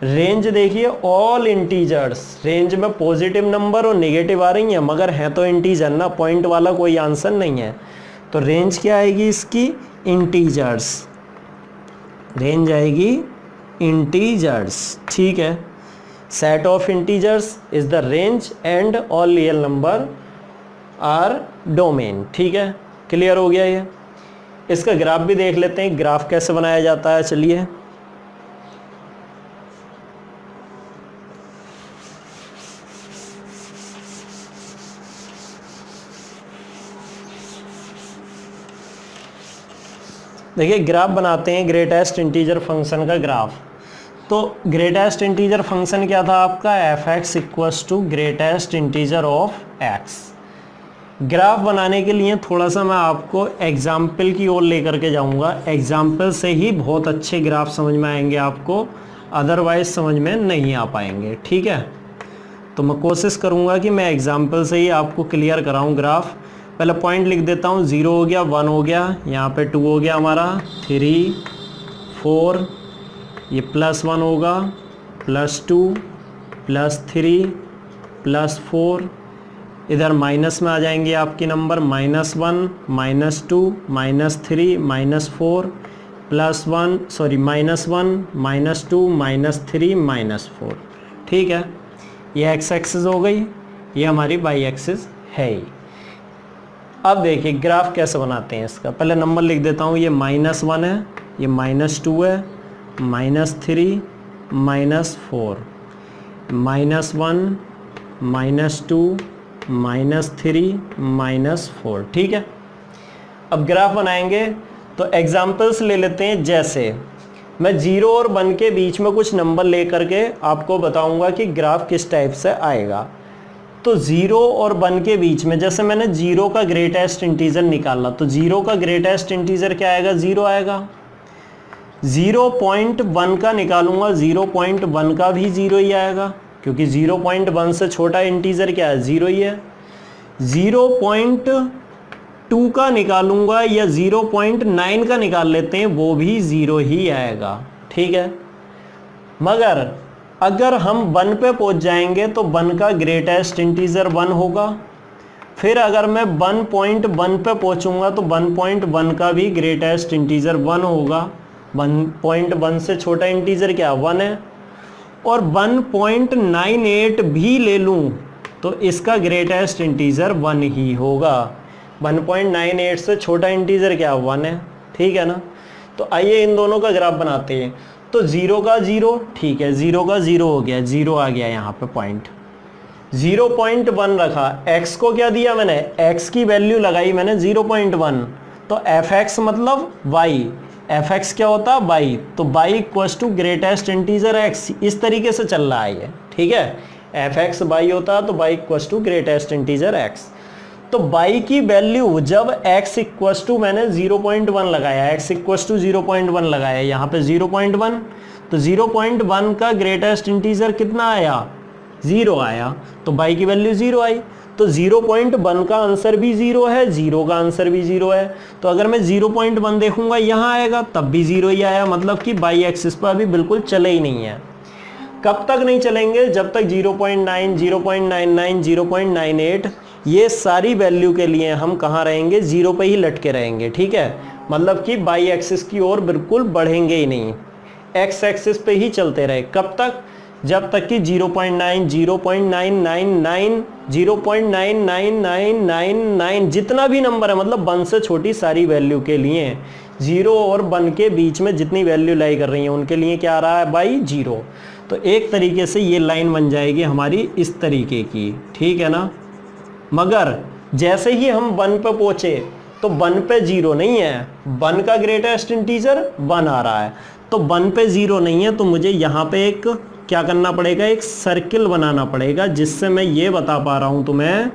रेंज देखिए ऑल इंटीजर्स, रेंज में पॉजिटिव नंबर और नेगेटिव आ रही हैं, मगर है तो इंटीजर ना, पॉइंट वाला कोई आंसर नहीं है। तो रेंज क्या आएगी इसकी, इंटीजर्स, रेंज आएगी इंटीजर्स, ठीक है। Set of integers is the range and all real number are domain, ठीक है। क्लियर हो गया ये। इसका ग्राफ भी देख लेते हैं, ग्राफ कैसे बनाया जाता है, चलिए। देखिए ग्राफ बनाते हैं ग्रेटेस्ट इंटीजर फंक्शन का ग्राफ। तो ग्रेटेस्ट इंटीजर फंक्शन क्या था आपका, F X equals to greatest integer of X. Graph बनाने के लिए थोड़ा सा मैं आपको एग्जाम्पल की ओर लेकर के जाऊंगा, एग्जाम्पल से ही बहुत अच्छे ग्राफ समझ में आएंगे आपको, अदरवाइज समझ में नहीं आ पाएंगे, ठीक है। तो मैं कोशिश करूंगा कि मैं एग्जाम्पल से ही आपको क्लियर कराऊं ग्राफ। पहले पॉइंट लिख देता हूँ, 0 हो गया, 1 हो गया, यहाँ पे 2 हो गया हमारा, 3, 4, ये +1 होगा, +2, +3, +4, इधर माइनस में आ जाएंगे आपके नंबर, -1, -2, -3, -4, +1 सॉरी -1, -2, -3, -4, ठीक है। ये एक्स एक्सिस हो गई, ये हमारी वाई एक्सिस है ही। अब देखिए ग्राफ कैसे बनाते हैं इसका, पहले नंबर लिख देता हूँ, ये -1 है, ये -2 है, -3, -4, -1, -2, -3, -4, ठीक है। अब ग्राफ बनाएंगे तो एग्जाम्पल्स ले लेते हैं, जैसे मैं 0 और 1 के बीच में कुछ नंबर ले करके आपको बताऊंगा कि ग्राफ किस टाइप से आएगा। तो 0 और 1 के बीच में, जैसे मैंने 0 का ग्रेटेस्ट इंटीजर निकाला, तो 0 का ग्रेटेस्ट इंटीजर क्या आएगा, 0 आएगा। 0.1 का निकालूंगा, 0.1 का भी 0 ही आएगा, क्योंकि 0.1 से छोटा इंटीजर क्या है, 0 ही है। 0.2 का निकालूंगा या 0.9 का निकाल लेते हैं, वो भी 0 ही आएगा, ठीक है। मगर अगर हम 1 पे पहुंच जाएंगे तो 1 का ग्रेटेस्ट इंटीजर 1 होगा। फिर अगर मैं 1.1 पे पहुंचूंगा तो 1.1 का भी ग्रेटेस्ट इंटीजर 1 होगा। 1.1 से छोटा इंटीजर क्या 1 है। और 1.98 भी ले लूं तो इसका ग्रेटेस्ट इंटीजर 1 ही होगा। 1.98 से छोटा इंटीजर क्या 1 है, ठीक है ना। तो आइए इन दोनों का ग्राफ बनाते हैं। तो 0 का 0, ठीक है, 0 का 0 हो गया, 0 आ गया यहाँ पे पॉइंट। 0.1 रखा, x को क्या दिया मैंने, x की वैल्यू लगाई मैंने 0.1, तो fx मतलब y, fx क्या होता है y, तो y equals to greatest integer x, इस तरीके से चल रहा है ये, ठीक है। fx y होता है तो y equals to greatest integer x। तो y की वैल्यू जब x इक्वल्स टू मैंने 0.1 लगाया, x इक्वल्स टू 0.1 लगाया, यहाँ पे 0.1, तो 0.1 का ग्रेटेस्ट इंटीजर कितना आया, 0 आया, तो y की वैल्यू 0 आई। तो 0.1 का आंसर भी 0 है, 0 का आंसर भी 0 है। तो अगर मैं 0.1 देखूंगा यहाँ आएगा, तब भी 0 ही आया, मतलब कि y एक्सिस पर अभी बिल्कुल चले ही नहीं है। कब तक नहीं चलेंगे, जब तक 0.9, 0.99, 0.98 ये सारी वैल्यू के लिए हम कहाँ रहेंगे, 0 पे ही लटके रहेंगे, ठीक है। मतलब कि y एक्सिस की ओर बिल्कुल बढ़ेंगे ही नहीं, x एक्सिस पे ही चलते रहे। कब तक, जब तक कि 0.9, 0.999, 0.99999 जितना भी नंबर है, मतलब 1 से छोटी सारी वैल्यू के लिए, 0 और 1 के बीच में जितनी वैल्यू लाई कर रही है उनके लिए क्या आ रहा है भाई, 0। तो एक तरीके से ये लाइन बन जाएगी हमारी इस तरीके की, ठीक है ना। मगर जैसे ही हम 1 पे पहुंचे तो 1 पे 0 नहीं है, 1 का ग्रेटेस्ट इंटीजर 1 आ रहा है, तो 1 पे 0 नहीं है, तो मुझे यहाँ पे एक क्या करना पड़ेगा, एक सर्किल बनाना पड़ेगा, जिससे मैं ये बता पा रहा हूँ तुम्हें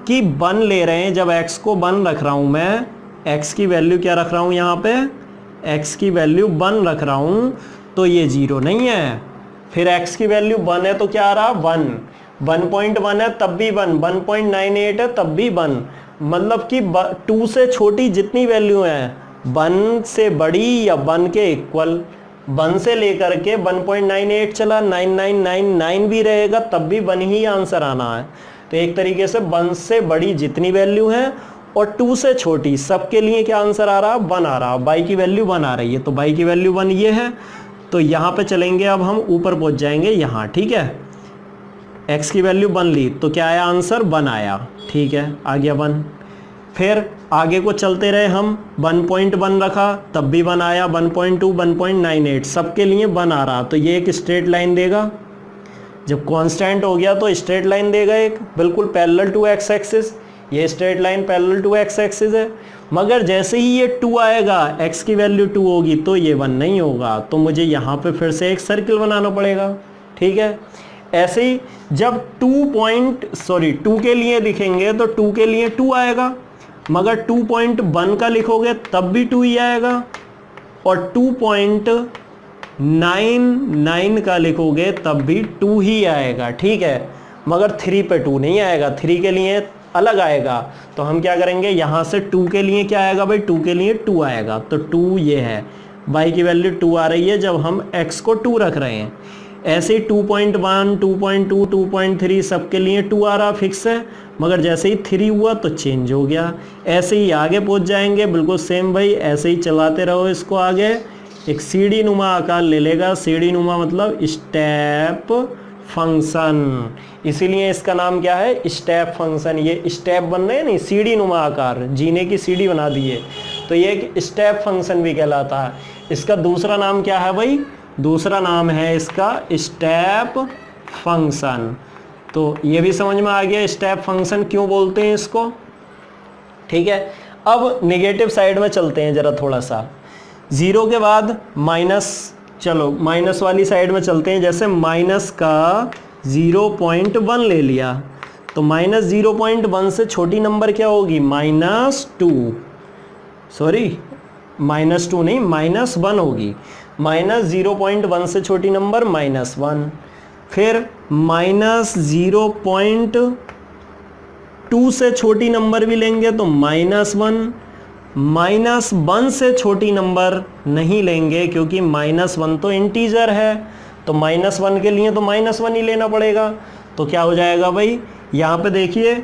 कि 1 ले रहे हैं, जब x को 1 रख रहा हूँ मैं, x की वैल्यू क्या रख रहा हूँ यहाँ पे, x की वैल्यू 1 रख रहा हूँ, तो ये 0 नहीं है। फिर x की वैल्यू 1 है तो क्या आ रहा, 1, 1.1 है तब भी 1, 1.98 है तब भी 1, मतलब कि 2 से छोटी जितनी वैल्यू है, 1 से बड़ी या 1 के इक्वल, 1 से लेकर के 1.98 चला, 9999 भी रहेगा तब भी 1 ही आंसर आना है। तो एक तरीके से 1 से बड़ी जितनी वैल्यू है और 2 से छोटी सबके लिए क्या आंसर आ रहा, 1 आ रहा, y की वैल्यू 1 आ रही है, तो y की वैल्यू 1 ये है। तो यहाँ पे चलेंगे, अब हम ऊपर पहुँच जाएंगे यहाँ, ठीक है। x की वैल्यू 1 ली तो क्या आया आंसर, 1 आया, ठीक है, आ गया 1। फिर आगे को चलते रहे हम, 1.1 रखा तब भी 1 आया, 1.2, 1.98 सबके लिए 1 आ रहा, तो ये एक स्ट्रेट लाइन देगा। जब कांस्टेंट हो गया तो स्ट्रेट लाइन देगा एक, बिल्कुल पैरेलल टू एक्स एक्सिस, ये straight line parallel to X axis है। मगर जैसे ही ये 2 आएगा, x की वैल्यू 2 होगी तो ये 1 नहीं होगा, तो मुझे यहाँ पे फिर से एक सर्किल बनाना पड़ेगा, ठीक है। ऐसे ही जब 2 के लिए लिखेंगे तो 2 के लिए 2 आएगा, मगर 2.1 का लिखोगे तब भी 2 ही आएगा, और 2.99 का लिखोगे तब भी 2 ही आएगा, ठीक है। मगर 3 पे 2 नहीं आएगा, 3 के लिए अलग आएगा। तो हम क्या करेंगे, यहाँ से 2 के लिए क्या आएगा भाई, 2 के लिए 2 आएगा, तो 2 ये है, y की वैल्यू 2 आ रही है जब हम x को 2 रख रहे हैं। ऐसे ही 2.1, 2.2, 2.3 सबके लिए 2 आ रहा फिक्स है, मगर जैसे ही 3 हुआ तो चेंज हो गया। ऐसे ही आगे पहुंच जाएंगे, बिल्कुल सेम भाई, ऐसे ही चलाते रहो इसको आगे, एक सीढ़ी नुमा आकार ले लेगा। सीढ़ी नुमा मतलब स्टेप फंक्शन, इसीलिए इसका नाम क्या है, स्टेप फंक्शन। ये स्टेप बन रहे हैं नहीं, सीढ़ी नुमा आकार, जीने की सीढ़ी बना दी है, तो ये एक स्टेप फंक्शन भी कहलाता है। इसका दूसरा नाम क्या है भाई, दूसरा नाम है इसका स्टेप फंक्शन। तो ये भी समझ में आ गया स्टेप फंक्शन क्यों बोलते हैं इसको, ठीक है। अब नेगेटिव साइड में चलते हैं जरा थोड़ा सा, 0 के बाद माइनस, चलो माइनस वाली साइड में चलते हैं। जैसे माइनस का 0.1 ले लिया, तो माइनस 0.1 से छोटी नंबर क्या होगी, -2, सॉरी -2 नहीं, -1 होगी। माइनस 0.1 से छोटी नंबर -1, फिर -0.2 से छोटी नंबर भी लेंगे तो -1, -1 से छोटी नंबर नहीं लेंगे क्योंकि -1 तो इंटीजर है, तो -1 के लिए तो -1 ही लेना पड़ेगा। तो क्या हो जाएगा भाई, यहाँ पे देखिए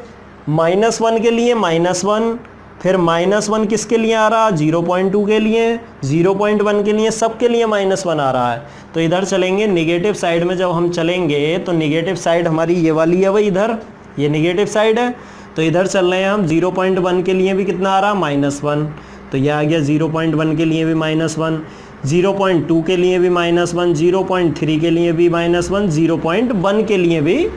-1 के लिए -1, फिर -1 किसके लिए आ रहा, 0.2 के लिए, 0.1 के लिए, सबके लिए -1 आ रहा है। तो इधर चलेंगे नेगेटिव साइड में, जब हम चलेंगे तो नेगेटिव साइड हमारी ये वाली है भाई, इधर ये नेगेटिव साइड है, तो इधर चल रहे हैं हम। 0.1 के लिए भी कितना आ रहा, -1, तो ये आ गया 0.1 के लिए भी -1, 0.2 के लिए भी -1, 0.3 के लिए भी -1, 0.1 के लिए भी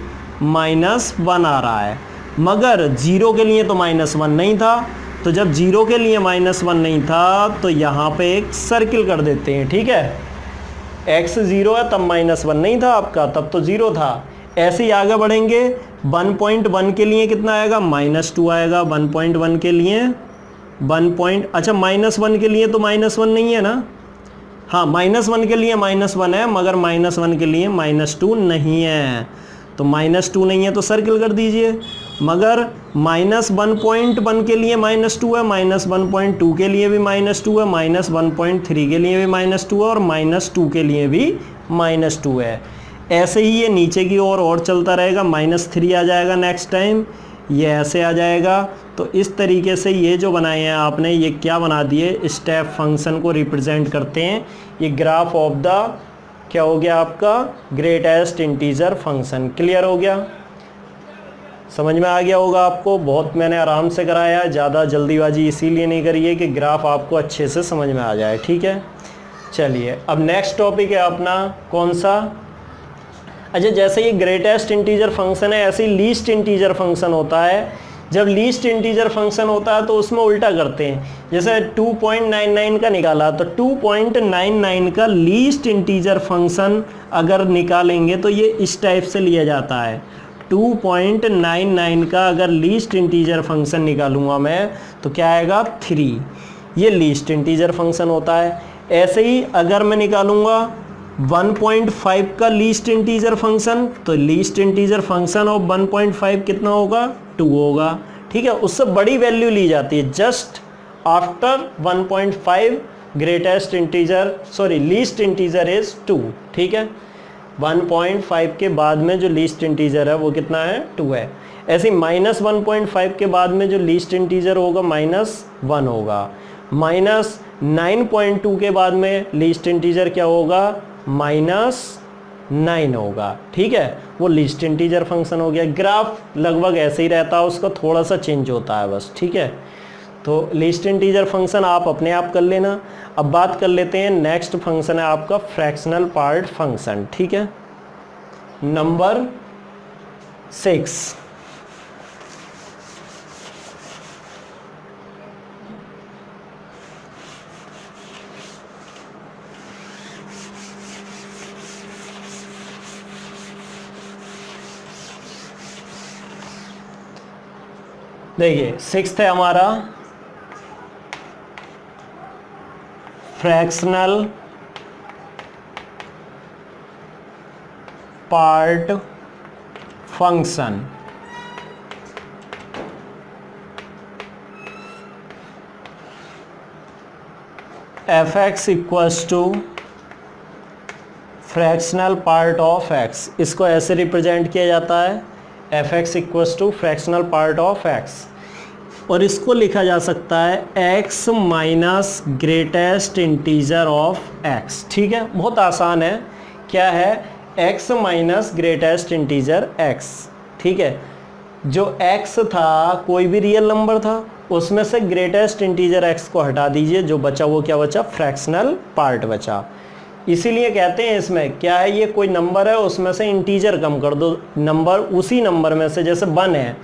-1 आ रहा है। मगर 0 के लिए तो -1 नहीं था, तो जब 0 के लिए -1 नहीं था तो यहाँ पे एक सर्किल कर देते हैं, ठीक है। x 0 है तब -1 नहीं था आपका, तब तो 0 था। ऐसे ही आगे बढ़ेंगे, 1.1 के लिए कितना आएगा, -2 आएगा। 1.1 के लिए अच्छा -1 के लिए तो -1 नहीं है ना, हाँ -1 के लिए -1 है, मगर -1 के लिए -2 नहीं है, तो -2 नहीं है तो सर्किल कर दीजिए। मगर -1.1 के लिए -2 है, -1.2 के लिए भी -2 है, -1.3 के लिए भी -2 है, और -2 के लिए भी -2 है। ऐसे ही ये नीचे की ओर और चलता रहेगा, -3 आ जाएगा नेक्स्ट टाइम, ये ऐसे आ जाएगा। तो इस तरीके से ये जो बनाए हैं आपने, ये क्या बना दिए, स्टेप फंक्शन को रिप्रेजेंट करते हैं। ये ग्राफ ऑफ द क्या हो गया आपका, ग्रेटेस्ट इंटीजर फंक्शन। क्लियर हो गया, समझ में आ गया होगा आपको। बहुत मैंने आराम से कराया, ज़्यादा जल्दीबाजी इसीलिए नहीं करी है कि ग्राफ आपको अच्छे से समझ में आ जाए, ठीक है। चलिए अब नेक्स्ट टॉपिक है अपना कौन सा, अच्छा, जैसे ये ग्रेटेस्ट इंटीजर फंक्शन है, ऐसे ही लीस्ट इंटीजर फंक्शन होता है। जब लीस्ट इंटीजर फंक्शन होता है तो उसमें उल्टा करते हैं। जैसे 2.99 का निकाला तो 2.99 का लीस्ट इंटीजर फंक्शन अगर निकालेंगे तो ये इस टाइप से लिया जाता है। 2.99 का अगर लीस्ट इंटीजर फंक्शन निकालूंगा मैं तो क्या आएगा 3, ये लीस्ट इंटीजर फंक्शन होता है। ऐसे ही अगर मैं निकालूंगा 1.5 का लीस्ट इंटीजर फंक्शन तो लीस्ट इंटीजर फंक्शन ऑफ 1.5 कितना होगा 2 होगा। ठीक है, उससे बड़ी वैल्यू ली जाती है just after 1.5 greatest integer least integer is 2। ठीक है, 1.5 के बाद में जो लीस्ट इंटीजर है वो कितना है 2 है। ऐसे -1.5 के बाद में जो लीस्ट इंटीजर होगा -1 होगा। -9.2 के बाद में लीस्ट इंटीजर क्या होगा -9 होगा। ठीक है, वो लीस्ट इंटीजर फंक्शन हो गया। ग्राफ लगभग ऐसे ही रहता है, उसका थोड़ा सा चेंज होता है बस। ठीक है, तो लीस्ट इंटीजर फंक्शन आप अपने आप कर लेना। अब बात कर लेते हैं, नेक्स्ट फंक्शन है आपका फ्रैक्शनल पार्ट फंक्शन। ठीक है, नंबर 6। देखिए 6th है हमारा fractional part function. f(x) equals to fractional part of x। इसको ऐसे रिप्रेजेंट किया जाता है, f(x) equals to fractional part of x, और इसको लिखा जा सकता है x minus greatest integer of x। ठीक है, बहुत आसान है। क्या है x minus greatest integer x। ठीक है, जो x था कोई भी रियल नंबर था, उसमें से ग्रेटेस्ट इंटीजर x को हटा दीजिए, जो बचा वो क्या बचा फ्रैक्शनल पार्ट बचा। इसीलिए कहते हैं इसमें क्या है, ये कोई नंबर है उसमें से इंटीजर कम कर दो, नंबर उसी नंबर में से, जैसे 1 है,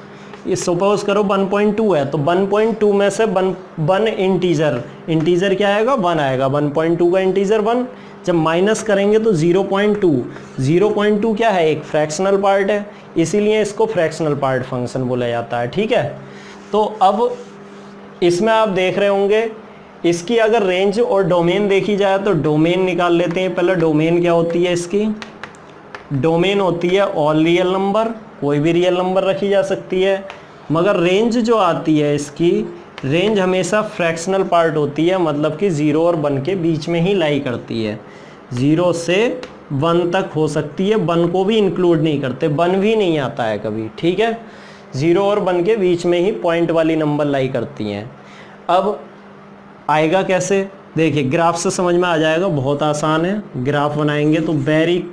ये सपोज करो 1.2 है तो 1.2 में से 1 इंटीजर क्या आएगा 1 आएगा। 1.2 का इंटीजर 1, जब माइनस करेंगे तो 0.2 क्या है एक फ्रैक्शनल पार्ट है, इसीलिए इसको फ्रैक्शनल पार्ट फंक्शन बोला जाता है। ठीक है, तो अब इसमें आप देख रहे होंगे इसकी अगर रेंज और डोमेन देखी जाए तो डोमेन निकाल लेते हैं। पहले डोमेन क्या होती है इसकी, डोमेन होती है ऑल रियल नंबर, कोई भी रियल नंबर रखी जा सकती है, मगर रेंज जो आती है इसकी रेंज हमेशा फ्रैक्शनल पार्ट होती है, मतलब कि 0 और 1 के बीच में ही लाई करती है। 0 से 1 तक हो सकती है, 1 को भी इंक्लूड नहीं करते, 1 भी नहीं आता है कभी। ठीक है, 0 और 1 के बीच में ही पॉइंट वाली नंबर लाई करती हैं। अब आएगा कैसे, देखिए ग्राफ से समझ में आ जाएगा, बहुत आसान है। ग्राफ बनाएंगे तो वेरी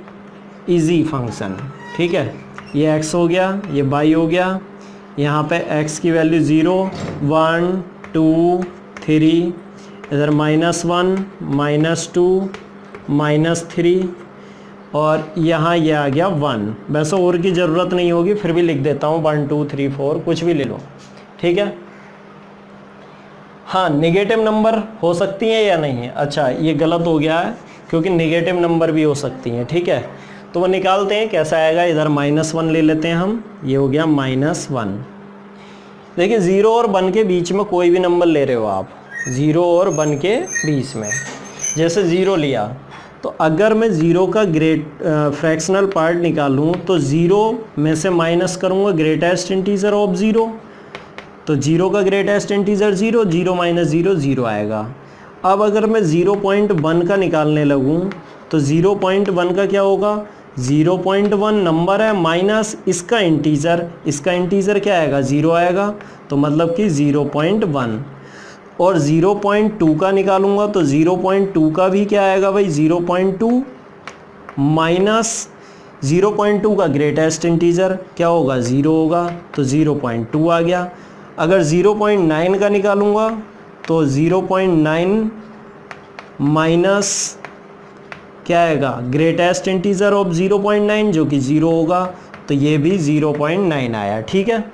इजी फंक्शन। ठीक है, ये x हो गया, ये y हो गया, यहाँ पे x की वैल्यू 0 1 2 3, इधर -1 -2 -3, और यहाँ ये आ गया 1। वैसे और की ज़रूरत नहीं होगी, फिर भी लिख देता हूँ 1 2 3 4 कुछ भी ले लो। ठीक है, हाँ नेगेटिव नंबर हो सकती हैं या नहीं है, अच्छा ये गलत हो गया है क्योंकि नेगेटिव नंबर भी हो सकती हैं। ठीक है, तो वो निकालते हैं, कैसा आएगा, इधर -1 ले लेते हैं हम, ये हो गया -1। देखिए 0 और 1 के बीच में कोई भी नंबर ले रहे हो आप, 0 और 1 के बीच में, जैसे 0 लिया तो अगर मैं 0 का फ्रैक्शनल पार्ट निकालूं तो 0 में से माइनस करूंगा ग्रेटेस्ट इंटीजर ऑफ 0, तो 0 का ग्रेटेस्ट इंटीजर 0, 0 माइनस 0 0 आएगा। अब अगर मैं 0.1 का निकालने लगूं तो 0.1 का क्या होगा, 0.1 नंबर है माइनस इसका इंटीजर क्या आएगा 0 आएगा, तो मतलब कि 0.1। और 0.2 का निकालूंगा तो 0.2 का भी क्या आएगा भाई 0.2 माइनस 0.2 का ग्रेटेस्ट इंटीजर क्या होगा 0 होगा, तो 0.2 आ गया। अगर 0.9 का निकालूंगा तो 0.9 माइनस क्या आएगा, ग्रेटेस्ट इंटीजर ऑफ 0.9 जो कि 0 होगा, तो ये भी 0.9 आया। ठीक है,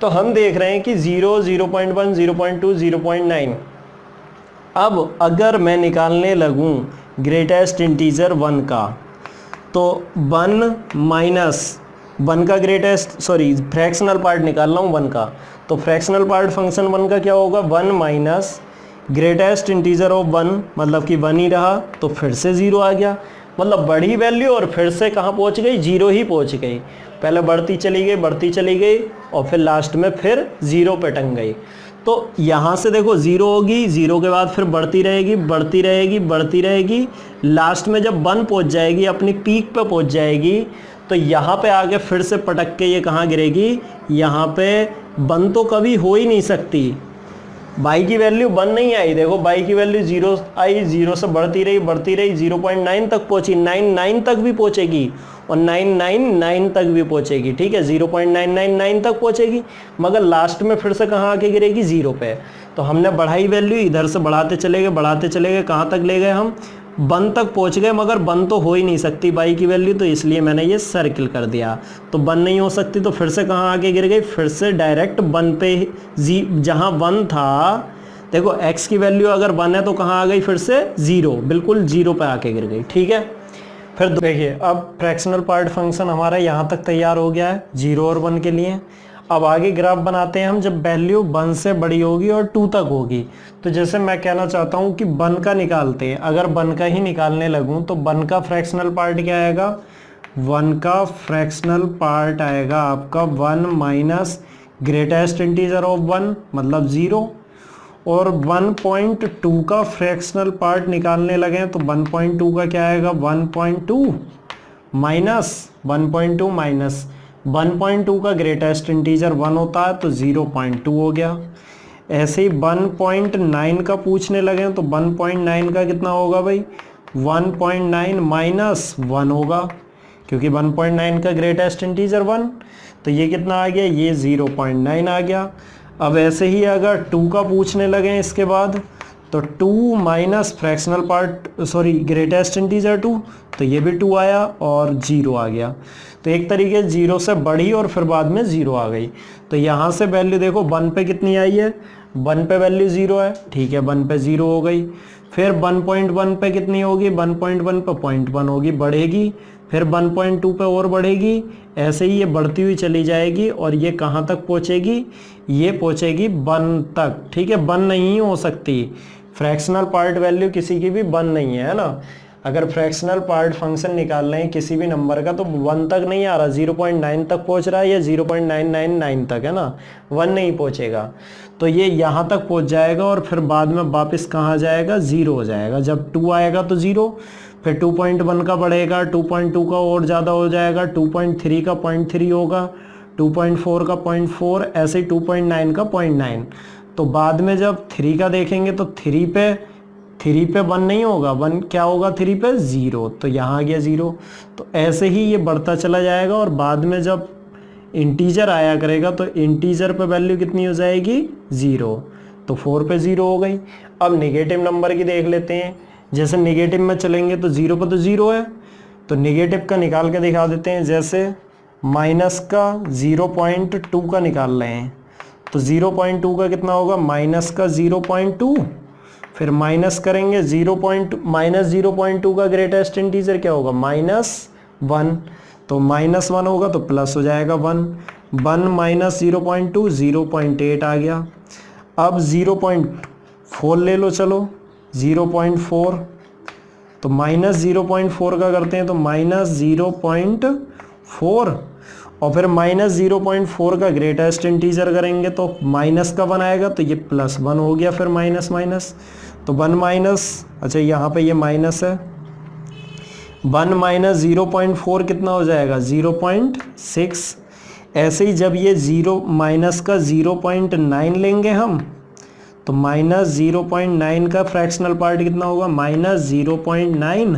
तो हम देख रहे हैं कि 0, 0.1, 0.2, 0.9। अब अगर मैं निकालने लगूं ग्रेटेस्ट इंटीजर 1 का, तो 1 माइनस 1 का फ्रैक्शनल पार्ट निकाल रहा हूँ 1 का, तो फ्रैक्शनल पार्ट फंक्शन 1 का क्या होगा, 1 माइनस ग्रेटेस्ट इंटीजर ऑफ 1, मतलब कि 1 ही रहा, तो फिर से 0 आ गया, मतलब बढ़ी वैल्यू और फिर से कहाँ पहुँच गई, 0 ही पहुँच गई। पहले बढ़ती चली गई और फिर लास्ट में फिर 0 पे टंग गई। तो यहाँ से देखो 0 होगी, 0 के बाद फिर बढ़ती रहेगी, लास्ट में जब 1 पहुँच जाएगी, अपनी पीक पे पहुँच जाएगी, तो यहाँ पे आके फिर से पटक के ये कहाँ गिरेगी, यहाँ पे 1 तो कभी हो ही नहीं सकती, बाई की वैल्यू 1 नहीं आई। देखो बाई की वैल्यू 0 आई, 0 से बढ़ती रही 0.9 तक पहुँची, 9 तक भी पहुँचेगी और 999 तक भी पहुँचेगी। ठीक है, 0.999 तक पहुँचेगी, मगर लास्ट में फिर से कहाँ आके गिरेगी, 0 पे। तो हमने बढ़ाई वैल्यू, इधर से बढ़ाते चले गए, कहाँ तक ले गए हम, 1 तक पहुँच गए, मगर 1 तो हो ही नहीं सकती बाई की वैल्यू, तो इसलिए मैंने ये सर्किल कर दिया। तो 1 नहीं हो सकती, तो फिर से कहाँ आके गिर गई, फिर से डायरेक्ट 1 पे, जहाँ 1 था, देखो x की वैल्यू अगर 1 है तो कहाँ आ गई, फिर से 0, बिल्कुल 0 पे आके गिर गई। ठीक है, फिर देखिए अब फ्रैक्शनल पार्ट फंक्शन हमारा यहाँ तक तैयार हो गया है 0 और 1 के लिए। अब आगे ग्राफ बनाते हैं हम, जब वैल्यू 1 से बड़ी होगी और 2 तक होगी। तो जैसे मैं कहना चाहता हूँ कि 1 का निकालते हैं, अगर 1 का ही निकालने लगूँ तो 1 का फ्रैक्शनल पार्ट क्या आएगा, 1 का फ्रैक्शनल पार्ट आएगा आपका 1 माइनस ग्रेटेस्ट इंटीजर ऑफ 1 मतलब 0, और 1.2 का फ्रैक्शनल पार्ट निकालने लगे तो 1.2 का क्या आएगा, 1.2 माइनस 1.2 का ग्रेटेस्ट इंटीजर 1 होता है तो 0.2 हो गया। ऐसे ही 1.9 का पूछने लगे तो 1.9 का कितना होगा भाई, 1.9 माइनस 1 होगा, क्योंकि 1.9 का ग्रेटेस्ट इंटीजर 1, तो ये कितना आ गया, ये 0.9 आ गया। अब ऐसे ही अगर 2 का पूछने लगे इसके बाद, तो 2 minus fractional part greatest integer 2, तो ये भी 2 आया और 0 आ गया। तो एक तरीके 0 से बढ़ी और फिर बाद में 0 आ गई। तो यहाँ से वैल्यू देखो 1 पे कितनी आई है, 1 पे वैल्यू 0 है, ठीक है, 1 पे 0 हो गई। फिर 1.1 पे कितनी होगी, 1.1 पे 0.1 होगी, बढ़ेगी, फिर 1.2 पे और बढ़ेगी, ऐसे ही ये बढ़ती हुई चली जाएगी और ये कहाँ तक पहुँचेगी, ये पहुँचेगी 1 तक। ठीक है, 1 नहीं हो सकती, फ्रैक्शनल पार्ट वैल्यू किसी की भी 1 नहीं है ना। अगर फ्रैक्शनल पार्ट फंक्शन निकाल रहे हैं किसी भी नंबर का तो 1 तक नहीं आ रहा, 0.9 तक पहुंच रहा है या 0.999 तक, है ना, 1 नहीं पहुंचेगा। तो ये यहाँ तक पहुंच जाएगा और फिर बाद में वापस कहाँ जाएगा, 0 हो जाएगा। जब 2 आएगा तो 0, फिर 2.1 का बढ़ेगा, 2.2 का और ज़्यादा हो जाएगा, 2.3 का 0.3 होगा, 2.4 का 0.4, ऐसे ही 2.9 का 0.9। तो बाद में जब 3 का देखेंगे तो 3 पे 1 नहीं होगा, 1 क्या होगा, 3 पे 0, तो यहाँ आ गया 0। तो ऐसे ही ये बढ़ता चला जाएगा और बाद में जब इंटीजर आया करेगा तो इंटीजर पे वैल्यू कितनी हो जाएगी, 0, तो 4 पे 0 हो गई। अब नेगेटिव नंबर की देख लेते हैं, जैसे नेगेटिव में चलेंगे तो 0 पे तो 0 है, तो नेगेटिव का निकाल के दिखा देते हैं। जैसे माइनस का 0.2 का निकाल रहे हैं तो 0.2 का कितना होगा, माइनस का 0.2, फिर माइनस करेंगे माइनस 0.2 का ग्रेटेस्ट इंटीजर क्या होगा, -1, तो -1 होगा तो प्लस हो जाएगा 1 माइनस 0.2 0.8 आ गया। अब 0.4 ले लो, चलो 0.4, तो -0.4 का करते हैं तो -0.4, और फिर -0.4 का ग्रेटेस्ट इंटीजर करेंगे तो माइनस का 1 आएगा तो ये +1 हो गया, फिर माइनस माइनस, तो 1 माइनस, अच्छा यहाँ पे ये माइनस है, 1 माइनस 0.4 कितना हो जाएगा, 0.6। ऐसे ही जब ये 0 माइनस का 0.9 लेंगे हम तो -0.9 का फ्रैक्शनल पार्ट कितना होगा, -0.9,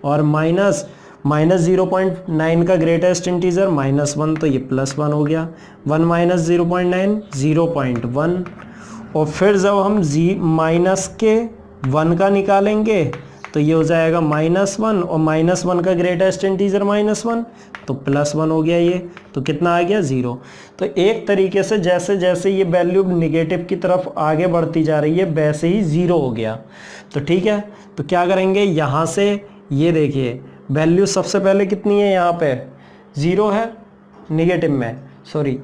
और माइनस 0.9 का ग्रेटेस्ट इंटीजर -1, तो ये +1 हो गया। 1 माइनस 0.9 0.1, और फिर जब हम माइनस के 1 का निकालेंगे तो ये हो जाएगा -1 और -1 का ग्रेटेस्ट इंटीजर -1 तो +1 हो गया ये, तो कितना आ गया 0। तो एक तरीके से जैसे जैसे ये वैल्यू निगेटिव की तरफ आगे बढ़ती जा रही है वैसे ही 0 हो गया। तो ठीक है, तो क्या करेंगे यहाँ से, ये देखिए वैल्यू सबसे पहले कितनी है, यहाँ पे 0 है निगेटिव में, सॉरी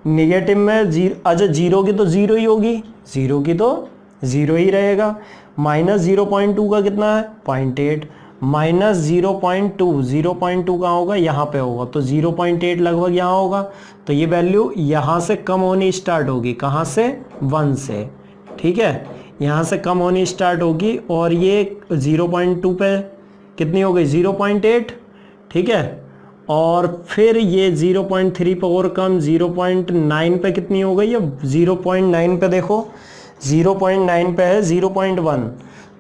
निगेटिव में अच्छा 0 की तो 0 ही होगी, 0 की तो 0 ही रहेगा। -0.2 का कितना है 0.8, -0.2, 0.2 कहाँ होगा, यहाँ पे होगा, तो 0.8 लगभग यहाँ होगा। तो ये वैल्यू यहाँ से कम होनी स्टार्ट होगी, कहाँ से 1 से, ठीक है, यहाँ से कम होनी स्टार्ट होगी और ये 0.2 पे कितनी हो गई 0.8, ठीक है, और फिर ये 0.3 पे और कम 0.9 पे कितनी हो गई है 0.9 पे, देखो 0.9 पे है 0.1,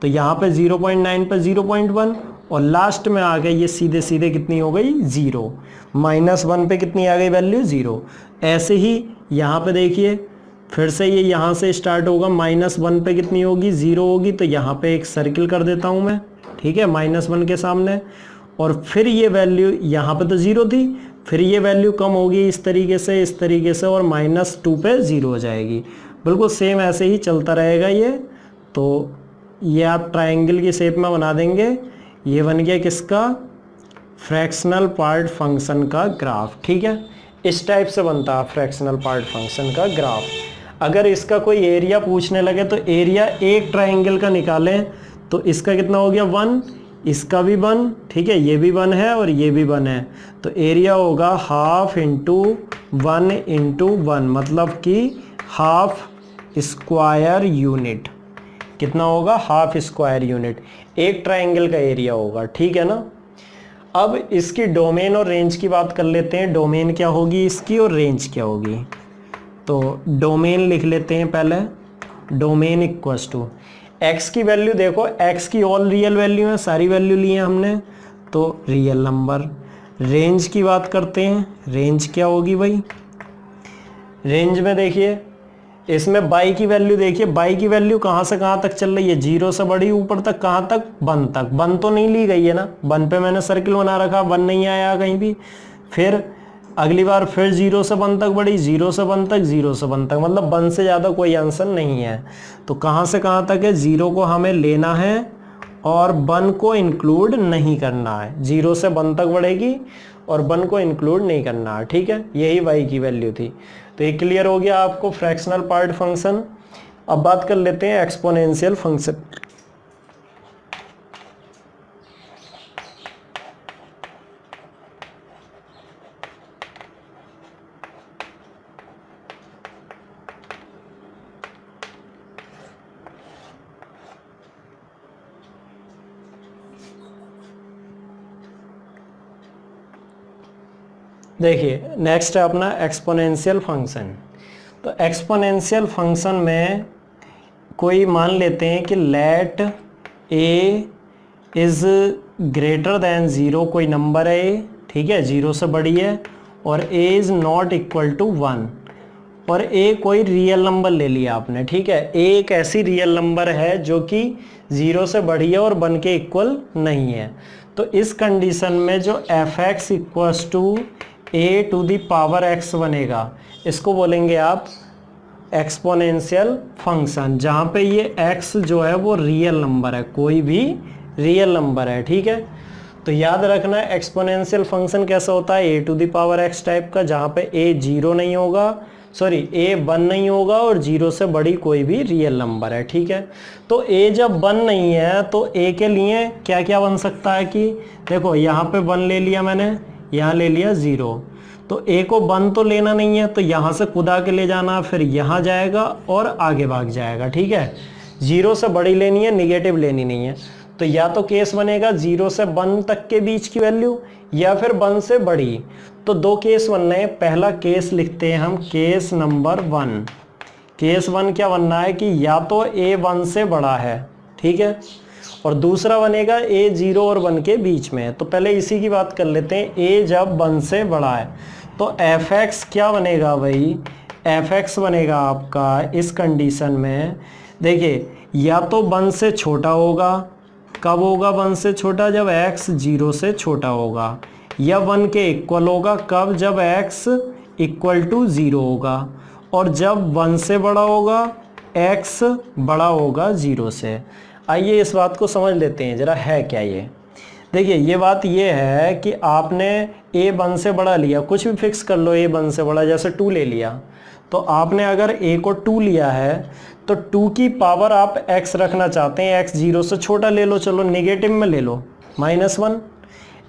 तो यहाँ पे 0.9 पे 0.1 और लास्ट में आ गई ये सीधे सीधे कितनी हो गई 0, -1 पे कितनी आ गई वैल्यू 0। ऐसे ही यहाँ पे देखिए फिर से ये यहाँ से स्टार्ट होगा, -1 पे कितनी होगी 0 होगी, तो यहाँ पे एक सर्किल कर देता हूँ मैं, ठीक है, -1 के सामने, और फिर ये वैल्यू यहाँ पे तो 0 थी, फिर ये वैल्यू कम होगी इस तरीके से और -2 पे 0 हो जाएगी। बिल्कुल सेम ऐसे ही चलता रहेगा ये। तो ये आप ट्रायंगल की शेप में बना देंगे, ये बन गया किसका, फ्रैक्शनल पार्ट फंक्शन का ग्राफ, ठीक है, इस टाइप से बनता है फ्रैक्शनल पार्ट फंक्शन का ग्राफ। अगर इसका कोई एरिया पूछने लगे तो एरिया एक ट्रायंगल का निकालें तो इसका कितना हो गया 1, इसका भी 1, ठीक है, ये भी 1 है और ये भी 1 है, तो एरिया होगा 1/2 × 1 × 1, मतलब कि हाफ स्क्वायर यूनिट। कितना होगा 1/2 स्क्वायर यूनिट एक ट्रायंगल का एरिया होगा, ठीक है ना। अब इसकी डोमेन और रेंज की बात कर लेते हैं, डोमेन क्या होगी इसकी और रेंज क्या होगी। तो डोमेन लिख लेते हैं पहले, डोमेन इक्वल्स टू एक्स की वैल्यू, देखो एक्स की ऑल रियल वैल्यू है, सारी वैल्यू ली है हमने, तो रियल नंबर। रेंज की बात करते हैं, रेंज क्या होगी भाई, रेंज में देखिए इसमें बाई की वैल्यू, देखिए बाई की वैल्यू कहाँ से कहाँ तक चल रही है, 0 से बढ़ी ऊपर तक, कहाँ तक 1 तक, 1 तो नहीं ली गई है ना, 1 पे मैंने सर्किल बना रखा, 1 नहीं आया कहीं भी। फिर अगली बार फिर 0 से 1 तक बढ़ी, 0 से 1 तक, 0 से 1 तक, मतलब 1 से ज़्यादा कोई आंसर नहीं है। तो कहाँ से कहाँ तक है, 0 को हमें लेना है और 1 को इंक्लूड नहीं करना है, 0 से 1 तक बढ़ेगी और 1 को इंक्लूड नहीं करना है, ठीक है, यही y की वैल्यू थी। तो ये क्लियर हो गया आपको फ्रैक्शनल पार्ट फंक्शन। अब बात कर लेते हैं एक्सपोनेंशियल फंक्शन। देखिए नेक्स्ट है अपना एक्सपोनेंशियल फंक्शन। तो एक्सपोनेंशियल फंक्शन में कोई मान लेते हैं कि let A is greater than 0, कोई नंबर है ए, ठीक है, 0 से बड़ी है, और A is not equal to 1, और ए कोई रियल नंबर ले लिया आपने, ठीक है, ए एक ऐसी रियल नंबर है जो कि 0 से बड़ी है और 1 के इक्वल नहीं है। तो इस कंडीशन में जो F X equals to A to the power X बनेगा, इसको बोलेंगे आप एक्सपोनेंशियल फंक्शन, जहाँ पे ये एक्स जो है वो रियल नंबर है, कोई भी रियल नंबर है, ठीक है। तो याद रखना एक्सपोनेंशियल फंक्शन कैसा होता है, A to the power X type का, जहाँ पे ए 0 नहीं होगा, सॉरी ए 1 नहीं होगा और 0 से बड़ी कोई भी रियल नंबर है, ठीक है। तो ए जब 1 नहीं है तो ए के लिए क्या क्या बन सकता है कि देखो यहाँ पे 1 ले लिया मैंने, यहाँ ले लिया 0, तो ए को 1 तो लेना नहीं है, तो यहाँ से कुदा के ले जाना, फिर यहाँ जाएगा और आगे भाग जाएगा, ठीक है। 0 से बड़ी लेनी है, निगेटिव लेनी नहीं है। तो या तो केस बनेगा 0 से 1 तक के बीच की वैल्यू, या फिर 1 से बड़ी। तो दो केस बनना है, पहला केस लिखते हैं हम केस नंबर 1। केस 1 क्या बनना है कि या तो ए 1 से बड़ा है, ठीक है, और दूसरा बनेगा ए 0 और 1 के बीच में है। तो पहले इसी की बात कर लेते हैं, ए जब 1 से बड़ा है तो एफ एक्स क्या बनेगा भाई, एफ एक्स बनेगा आपका इस कंडीशन में, देखिए या तो 1 से छोटा होगा, कब होगा 1 से छोटा? जब x 0 से छोटा होगा। या 1 के इक्वल होगा कब? जब x इक्वल टू 0 होगा। और जब 1 से बड़ा होगा, x बड़ा होगा 0 से। आइए इस बात को समझ लेते हैं ज़रा, है क्या ये। देखिए ये बात ये है कि आपने a 1 से बड़ा लिया, कुछ भी फिक्स कर लो, a 1 से बड़ा, जैसे 2 ले लिया। तो आपने अगर a को 2 लिया है तो 2 की पावर आप x रखना चाहते हैं, x 0 से छोटा ले लो, चलो नेगेटिव में ले लो, -1।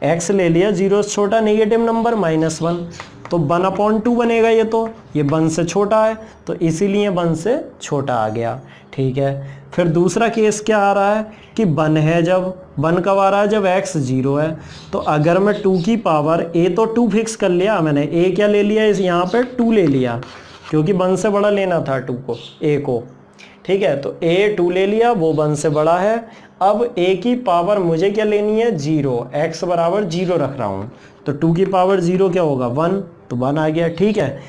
x ले लिया 0 से छोटा, नेगेटिव नंबर, -1। तो 1/2 बनेगा ये, तो ये 1 से छोटा है तो इसीलिए 1 से छोटा आ गया। ठीक है, फिर दूसरा केस क्या आ रहा है कि 1 है, जब 1 कब आ रहा है? जब x 0 है। तो अगर मैं 2 की पावर, a तो 2 फिक्स कर लिया मैंने, a क्या ले लिया इस यहाँ पे? 2 ले लिया, क्योंकि 1 से बड़ा लेना था 2 को, a को। ठीक है, तो a 2 ले लिया, वो 1 से बड़ा है। अब a की पावर मुझे क्या लेनी है? 0, x बराबर 0 रख रहा हूँ। तो 2 की पावर 0 क्या होगा? 1, तो 1 आ गया। ठीक है,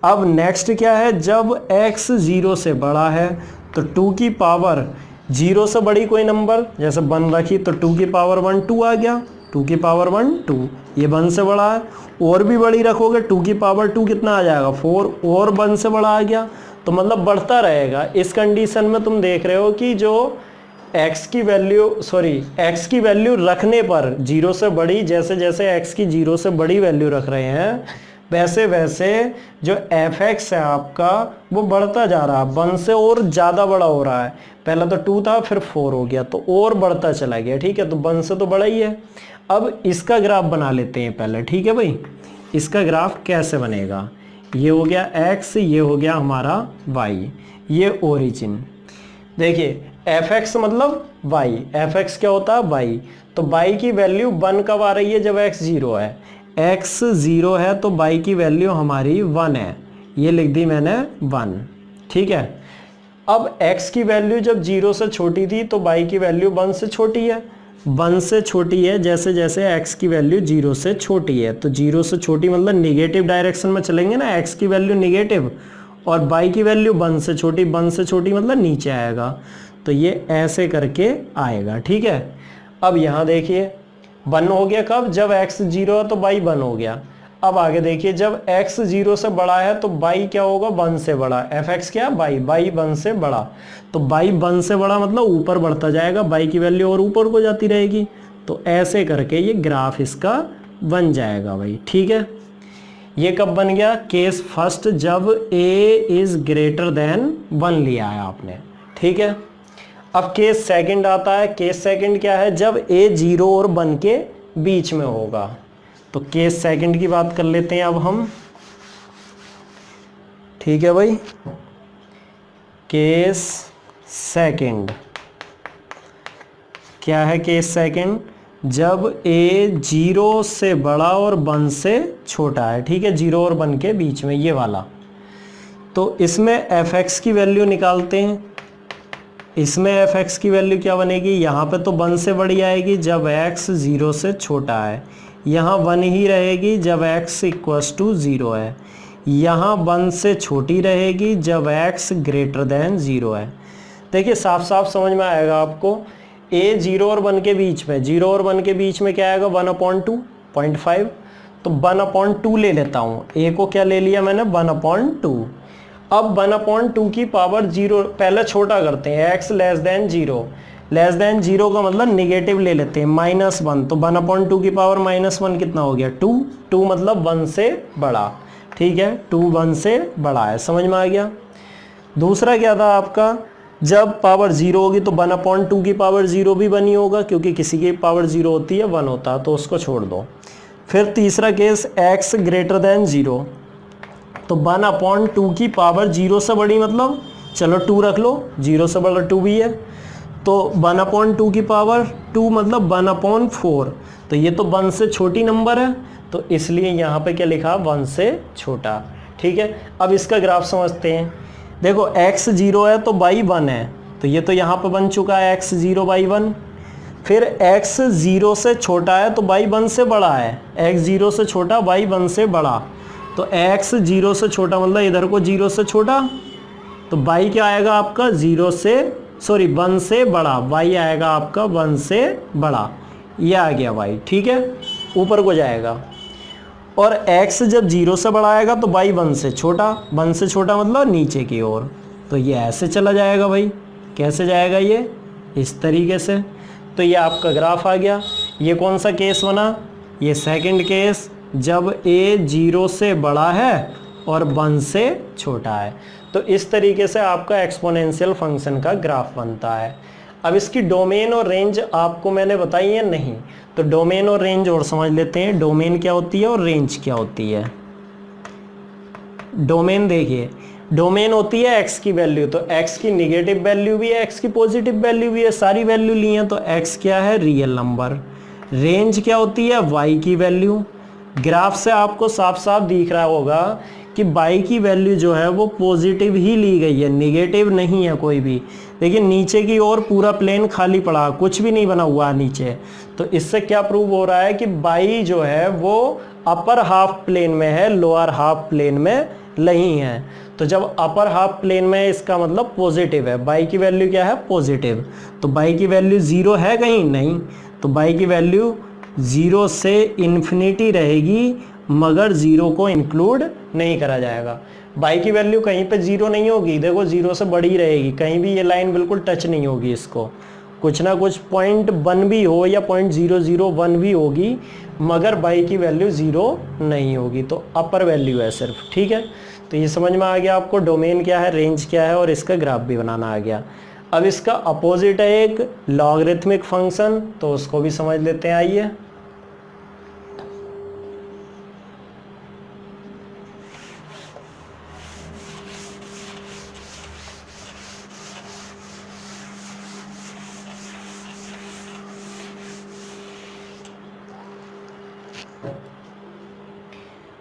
अब नेक्स्ट क्या है? जब x 0 से बड़ा है तो 2 की पावर 0 से बड़ी कोई नंबर, जैसे 1 रखी तो 2 की पावर 1 2 आ गया, 2 की पावर 1 2, ये 1 से बड़ा है। और भी बड़ी रखोगे 2 की पावर 2 कितना आ जाएगा? 4, और 1 से बड़ा आ गया, तो मतलब बढ़ता रहेगा। इस कंडीशन में तुम देख रहे हो कि जो x की वैल्यू रखने पर 0 से बड़ी, जैसे जैसे x की 0 से बड़ी वैल्यू रख रहे हैं, वैसे वैसे जो fx है आपका वो बढ़ता जा रहा है, 1 से और ज़्यादा बड़ा हो रहा है। पहला तो 2 था, फिर 4 हो गया, तो और बढ़ता चला गया। ठीक है, तो 1 से तो बड़ा ही है। अब इसका ग्राफ बना लेते हैं पहले। ठीक है भाई, इसका ग्राफ कैसे बनेगा? ये हो गया x, ये हो गया हमारा y, ये ओरिजिन। देखिए fx मतलब y, fx क्या होता है? y। तो y की वैल्यू 1 कब आ रही है? जब x 0 है। x 0 है तो y की वैल्यू हमारी 1 है, ये लिख दी मैंने 1। ठीक है, अब x की वैल्यू जब 0 से छोटी थी तो y की वैल्यू 1 से छोटी है, 1 से छोटी है। जैसे जैसे x की वैल्यू 0 से छोटी है, तो 0 से छोटी मतलब निगेटिव डायरेक्शन में चलेंगे ना, x की वैल्यू निगेटिव, और y की वैल्यू 1 से छोटी, 1 से छोटी मतलब नीचे आएगा, तो ये ऐसे करके आएगा। ठीक है, अब यहाँ देखिए 1 हो गया कब? जब x 0 है तो y 1 हो गया। अब आगे देखिए, जब x 0 से बड़ा है तो y क्या होगा? 1 से बड़ा। fx क्या? y 1 से बड़ा, तो y 1 से बड़ा मतलब ऊपर बढ़ता जाएगा, y की वैल्यू और ऊपर को जाती रहेगी। तो ऐसे करके ये ग्राफ इसका बन जाएगा भाई। ठीक है, ये कब बन गया? केस फर्स्ट, जब a इज ग्रेटर देन 1 लिया है आपने। ठीक है, अब केस सेकंड आता है। केस सेकंड क्या है? जब a 0 और 1 के बीच में होगा। तो केस सेकंड की बात कर लेते हैं अब हम। ठीक है भाई, केस सेकंड क्या है? केस सेकंड जब a 0 से बड़ा और 1 से छोटा है। ठीक है, 0 और 1 के बीच में, ये वाला। तो इसमें fx की वैल्यू निकालते हैं। इसमें fx की वैल्यू क्या बनेगी? यहाँ पे तो 1 से बड़ी आएगी जब x 0 से छोटा है, यहाँ 1 ही रहेगी जब x इक्वल्स टू 0 है, यहाँ 1 से छोटी रहेगी जब x ग्रेटर देन 0 है। देखिए साफ साफ समझ में आएगा आपको। a 0 और 1 के बीच में, 0 और 1 के बीच में क्या आएगा? 1/2, 0.5। तो 1/2 ले लेता हूँ, a को क्या ले लिया मैंने? 1/2। अब 1/2 की पावर 0 पहले छोटा करते हैं, x less than 0। Less than 0 का मतलब निगेटिव ले लेते हैं, -1। तो 1/2 की पावर -1 कितना हो गया? 2। 2 मतलब 1 से बड़ा। ठीक है, 2 1 से बड़ा है, समझ में आ गया। दूसरा क्या था आपका? जब पावर 0 होगी तो 1/2 की पावर 0 भी बनी होगा, क्योंकि किसी की पावर 0 होती है 1 होता है, तो उसको छोड़ दो। फिर तीसरा केस x ग्रेटर देन 0, तो 1/2 की पावर 0 से बड़ी मतलब चलो 2 रख लो, 0 से बड़ा 2 भी है, तो 1/2 की पावर 2 मतलब 1/4। तो ये तो 1 से छोटी नंबर है, तो इसलिए यहाँ पे क्या लिखा? 1 से छोटा। ठीक है, अब इसका ग्राफ समझते हैं। देखो x 0 है तो y 1 है, तो ये तो यहाँ पे बन चुका है x 0 y 1। फिर x 0 से छोटा है तो y 1 से बड़ा है, x 0 से छोटा y 1 से बड़ा, तो x 0 से छोटा मतलब इधर को 0 से छोटा, तो y क्या आएगा आपका? 0 से सॉरी 1 से बड़ा, y आएगा आपका 1 से बड़ा, ये आ गया y, ठीक है, ऊपर को जाएगा। और x जब 0 से बड़ा आएगा तो y 1 से छोटा, 1 से छोटा मतलब नीचे की ओर, तो ये ऐसे चला जाएगा भाई। कैसे जाएगा ये? इस तरीके से। तो ये आपका ग्राफ आ गया। ये कौन सा केस बना? ये सेकंड केस, जब a 0 से बड़ा है और 1 से छोटा है। तो इस तरीके से आपका एक्सपोनेंशियल फंक्शन का ग्राफ बनता है। अब इसकी डोमेन और रेंज आपको मैंने बताई है नहीं, तो डोमेन और रेंज और समझ लेते हैं। डोमेन क्या होती है और रेंज क्या होती है। डोमेन देखिए, डोमेन होती है x की वैल्यू, तो x की निगेटिव वैल्यू भी है, x की पॉजिटिव वैल्यू भी है, सारी वैल्यू ली हैं, तो x क्या है? Real number. रेंज क्या होती है? y की वैल्यू। ग्राफ से आपको साफ साफ दिख रहा होगा कि y की वैल्यू जो है वो पॉजिटिव ही ली गई है, निगेटिव नहीं है कोई भी। देखिए नीचे की ओर पूरा प्लेन खाली पड़ा, कुछ भी नहीं बना हुआ नीचे। तो इससे क्या प्रूव हो रहा है कि y जो है वो अपर हाफ प्लेन में है, लोअर हाफ प्लेन में नहीं है। तो जब अपर हाफ प्लेन में है इसका मतलब पॉजिटिव है। y की वैल्यू क्या है? पॉजिटिव। तो y की वैल्यू 0 है कहीं? नहीं। तो y की वैल्यू 0 से इन्फिनिटी रहेगी, मगर 0 को इंक्लूड नहीं करा जाएगा। y की वैल्यू कहीं पे 0 नहीं होगी, देखो 0 से बड़ी रहेगी, कहीं भी ये लाइन बिल्कुल टच नहीं होगी इसको। कुछ ना कुछ 0.1 भी हो या 0.001 भी होगी, मगर y की वैल्यू 0 नहीं होगी। तो अपर वैल्यू है सिर्फ, ठीक है। तो ये समझ में आ गया आपको डोमेन क्या है, रेंज क्या है, और इसका ग्राफ भी बनाना आ गया। अब इसका अपोजिट है एक लॉगरिथमिक फंक्शन, तो उसको भी समझ लेते हैं, आइए।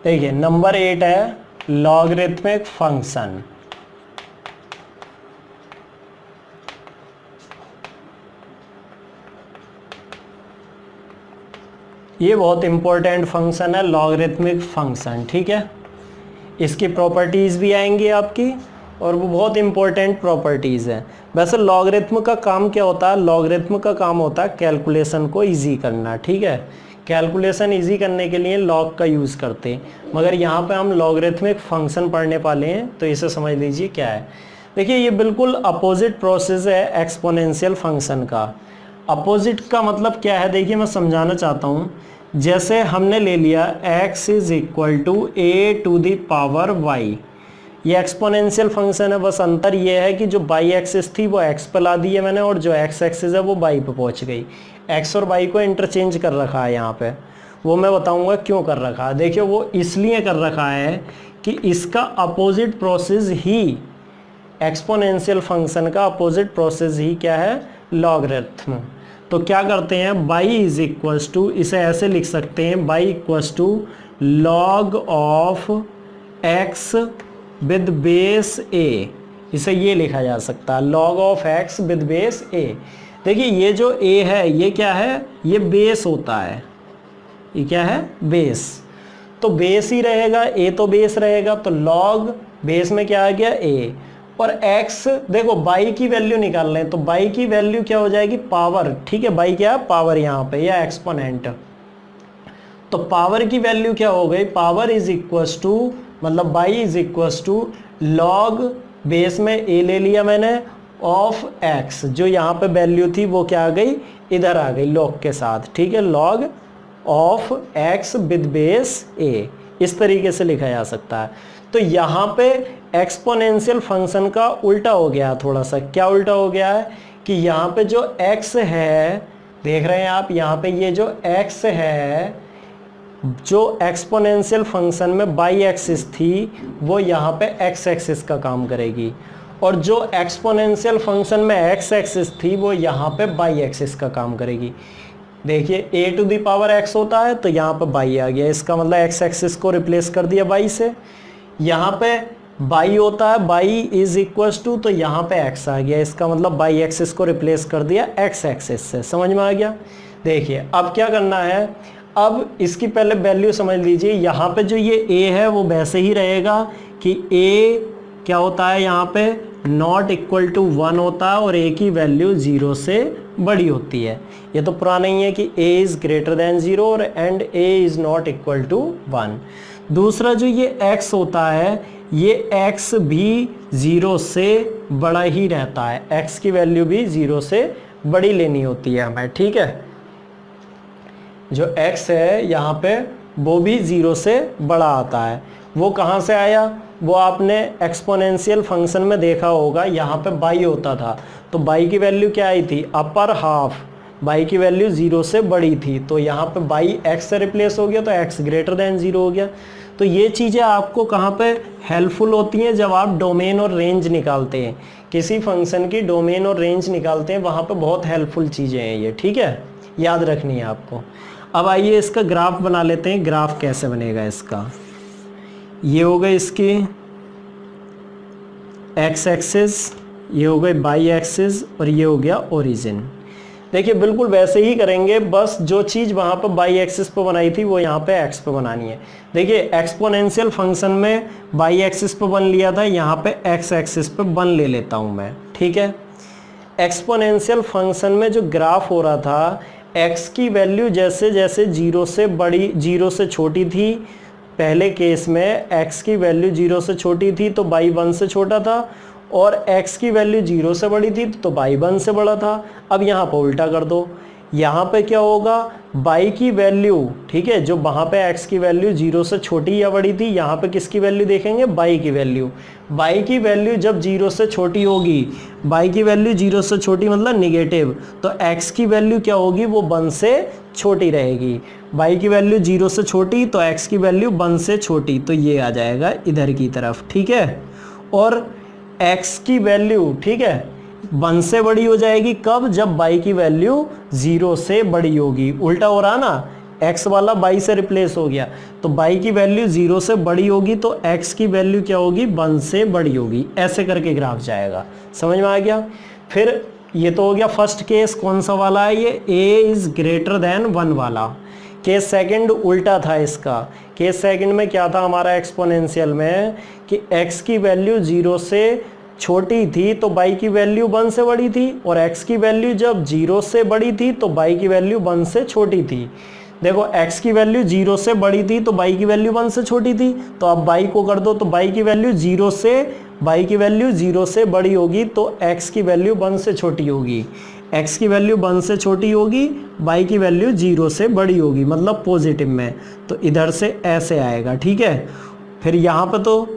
देखिए नंबर 8 है लॉगरिथमिक फंक्शन। ये बहुत इंपॉर्टेंट फंक्शन है लॉगरिथमिक फंक्शन, ठीक है। इसकी प्रॉपर्टीज़ भी आएंगी आपकी, और वो बहुत इंपॉर्टेंट प्रॉपर्टीज़ है। वैसे लॉगरिथम का काम क्या होता है? लॉगरिथम का काम होता है कैलकुलेशन को इजी करना, ठीक है। कैलकुलेशन इजी करने के लिए लॉग का यूज़ करते हैं, मगर यहाँ पे हम लॉगरिथमिक फंक्शन पढ़ने वाले हैं, तो इसे समझ लीजिए क्या है। देखिए ये बिल्कुल अपोजिट प्रोसेस है एक्सपोनेंशियल फंक्शन का। अपोजिट का मतलब क्या है? देखिए मैं समझाना चाहता हूँ। जैसे हमने ले लिया x is equal to a to the power y, ये एक्सपोनेंशियल फंक्शन है। बस अंतर ये है कि जो y एक्सिस थी वो x पे ला दी है मैंने, और जो x एक्सिस है वो y पे पहुंच गई। x और y को इंटरचेंज कर रखा है यहाँ पे, वो मैं बताऊंगा क्यों कर रखा है। देखिए वो इसलिए कर रखा है कि इसका अपोजिट प्रोसेस ही, एक्सपोनेंशियल फंक्शन का अपोजिट प्रोसेस ही क्या है? लॉगरिथम। तो क्या करते हैं? y इज इक्वल्स टू, इसे ऐसे लिख सकते हैं, y equals to log of x with base a। इसे ये लिखा जा सकता है log of x with base a। देखिए ये जो a है ये क्या है? ये बेस होता है। ये क्या है? बेस। तो बेस ही रहेगा, a तो बेस रहेगा, तो लॉग बेस में क्या आ गया? a। और x देखो y की वैल्यू निकाल रहे हैं, तो y की वैल्यू क्या हो जाएगी? पावर, ठीक है। y क्या है? पावर यहाँ पे, या एक्सपोनेंट। तो पावर की वैल्यू क्या हो गई? पावर इज इक्वल्स टू, मतलब y is equals to log base में a ले लिया मैंने, ऑफ x, जो यहाँ पे वैल्यू थी वो क्या आ गई? इधर आ गई लॉग के साथ, ठीक है। Log of x with base a, इस तरीके से लिखा जा सकता है। तो यहाँ पे एक्सपोनेंशियल फंक्शन का उल्टा हो गया थोड़ा सा। क्या उल्टा हो गया है? कि यहाँ पे जो x है, देख रहे हैं आप, यहाँ पे ये जो x है, जो एक्सपोनेंशियल फंक्शन में y एक्सिस थी वो यहाँ पे x एक्सिस का काम करेगी, और जो एक्सपोनेंशियल फंक्शन में x एक्सिस थी वो यहाँ पे y एक्सिस का काम करेगी। देखिए a to the power x होता है, तो यहाँ पे y आ गया, इसका मतलब x एक्सिस को रिप्लेस कर दिया y से। यहाँ पे y होता है, y इज इक्वल्स टू, तो यहाँ पे x आ गया, इसका मतलब y एक्सिस को रिप्लेस कर दिया x एक्सिस से। समझ में आ गया? देखिए अब क्या करना है, अब इसकी पहले वैल्यू समझ लीजिए। यहाँ पे जो ये a है वो वैसे ही रहेगा कि a क्या होता है यहाँ पे, नॉट इक्वल टू 1 होता है और ए की वैल्यू 0 से बड़ी होती है। ये तो पुराना ही है कि a इज़ ग्रेटर देन 0 और and a is not equal to 1। दूसरा जो ये x होता है, ये x भी 0 से बड़ा ही रहता है, x की वैल्यू भी 0 से बड़ी लेनी होती है हमें, ठीक है। जो x है यहाँ पे वो भी 0 से बड़ा आता है। वो कहाँ से आया, वो आपने एक्सपोनेंशियल फंक्शन में देखा होगा, यहाँ पे बाई होता था तो बाई की वैल्यू क्या आई थी, अपर हाफ, बाई की वैल्यू 0 से बड़ी थी तो यहाँ पे बाई x से रिप्लेस हो गया तो x ग्रेटर देन 0 हो गया। तो ये चीज़ें आपको कहाँ पे हेल्पफुल होती हैं, जब आप डोमेन और रेंज निकालते हैं, किसी फंक्शन की डोमेन और रेंज निकालते हैं, वहाँ पे बहुत हेल्पफुल चीज़ें हैं ये, ठीक है, याद रखनी है आपको। अब आइए इसका ग्राफ बना लेते हैं। ग्राफ कैसे बनेगा इसका, ये हो गई इसकी एक्स एक्सिस, ये हो गई बाई एक्सिस और ये हो गया ओरिजिन। देखिए बिल्कुल वैसे ही करेंगे, बस जो चीज़ वहाँ पर बाई एक्सिस पे बनाई थी वो यहाँ पे एक्स पे बनानी है। देखिए एक्सपोनेंशियल फंक्शन में बाई एक्सिस पे बन लिया था, यहाँ पे एक्स एक्सिस पे बन ले लेता हूँ मैं, ठीक है। एक्सपोनेंशियल फंक्शन में जो ग्राफ हो रहा था, x की वैल्यू जैसे जैसे 0 से बड़ी 0 से छोटी थी, पहले केस में x की वैल्यू 0 से छोटी थी तो बाई 1 से छोटा था, और x की वैल्यू 0 से बड़ी थी तो बाई 1 से बड़ा था। अब यहाँ पर उल्टा कर दो, यहाँ पे क्या होगा, बाई की वैल्यू, ठीक है, जो वहाँ पे x की वैल्यू 0 से छोटी या बड़ी थी, यहाँ पे किसकी वैल्यू देखेंगे, बाई की वैल्यू। बाई की वैल्यू जब 0 से छोटी होगी, बाई की वैल्यू 0 से छोटी मतलब निगेटिव, तो x की वैल्यू क्या होगी, वो 1 से छोटी रहेगी। बाई की वैल्यू 0 से छोटी तो x की वैल्यू 1 से छोटी, तो ये आ जाएगा इधर की तरफ, ठीक है। और x की वैल्यू, ठीक है, 1 से बड़ी हो जाएगी कब, जब बाई की वैल्यू 0 से बड़ी होगी। उल्टा हो रहा ना, x वाला बाई से रिप्लेस हो गया, तो बाई की वैल्यू 0 से बड़ी होगी तो x की वैल्यू क्या होगी, 1 से बड़ी होगी। ऐसे करके ग्राफ जाएगा, समझ में आ गया। फिर ये तो हो गया फर्स्ट केस, कौन सा वाला है ये, a इज़ ग्रेटर देन 1 वाला। केस सेकंड उल्टा था इसका। केस सेकंड में क्या था हमारा एक्सपोनेंशियल में, कि x की वैल्यू 0 से छोटी थी तो बाई की वैल्यू 1 से बड़ी थी, और x की वैल्यू जब 0 से बड़ी थी तो बाई की वैल्यू 1 से छोटी थी। देखो x की वैल्यू 0 से बड़ी थी तो बाई की वैल्यू 1 से छोटी थी, तो अब बाई को कर दो तो बाई की वैल्यू 0 से बड़ी होगी तो x की वैल्यू 1 से छोटी होगी। x की वैल्यू 1 से छोटी होगी, बाई की वैल्यू 0 से बड़ी होगी, मतलब पॉजिटिव में, तो इधर से ऐसे आएगा, ठीक है। फिर यहाँ पर तो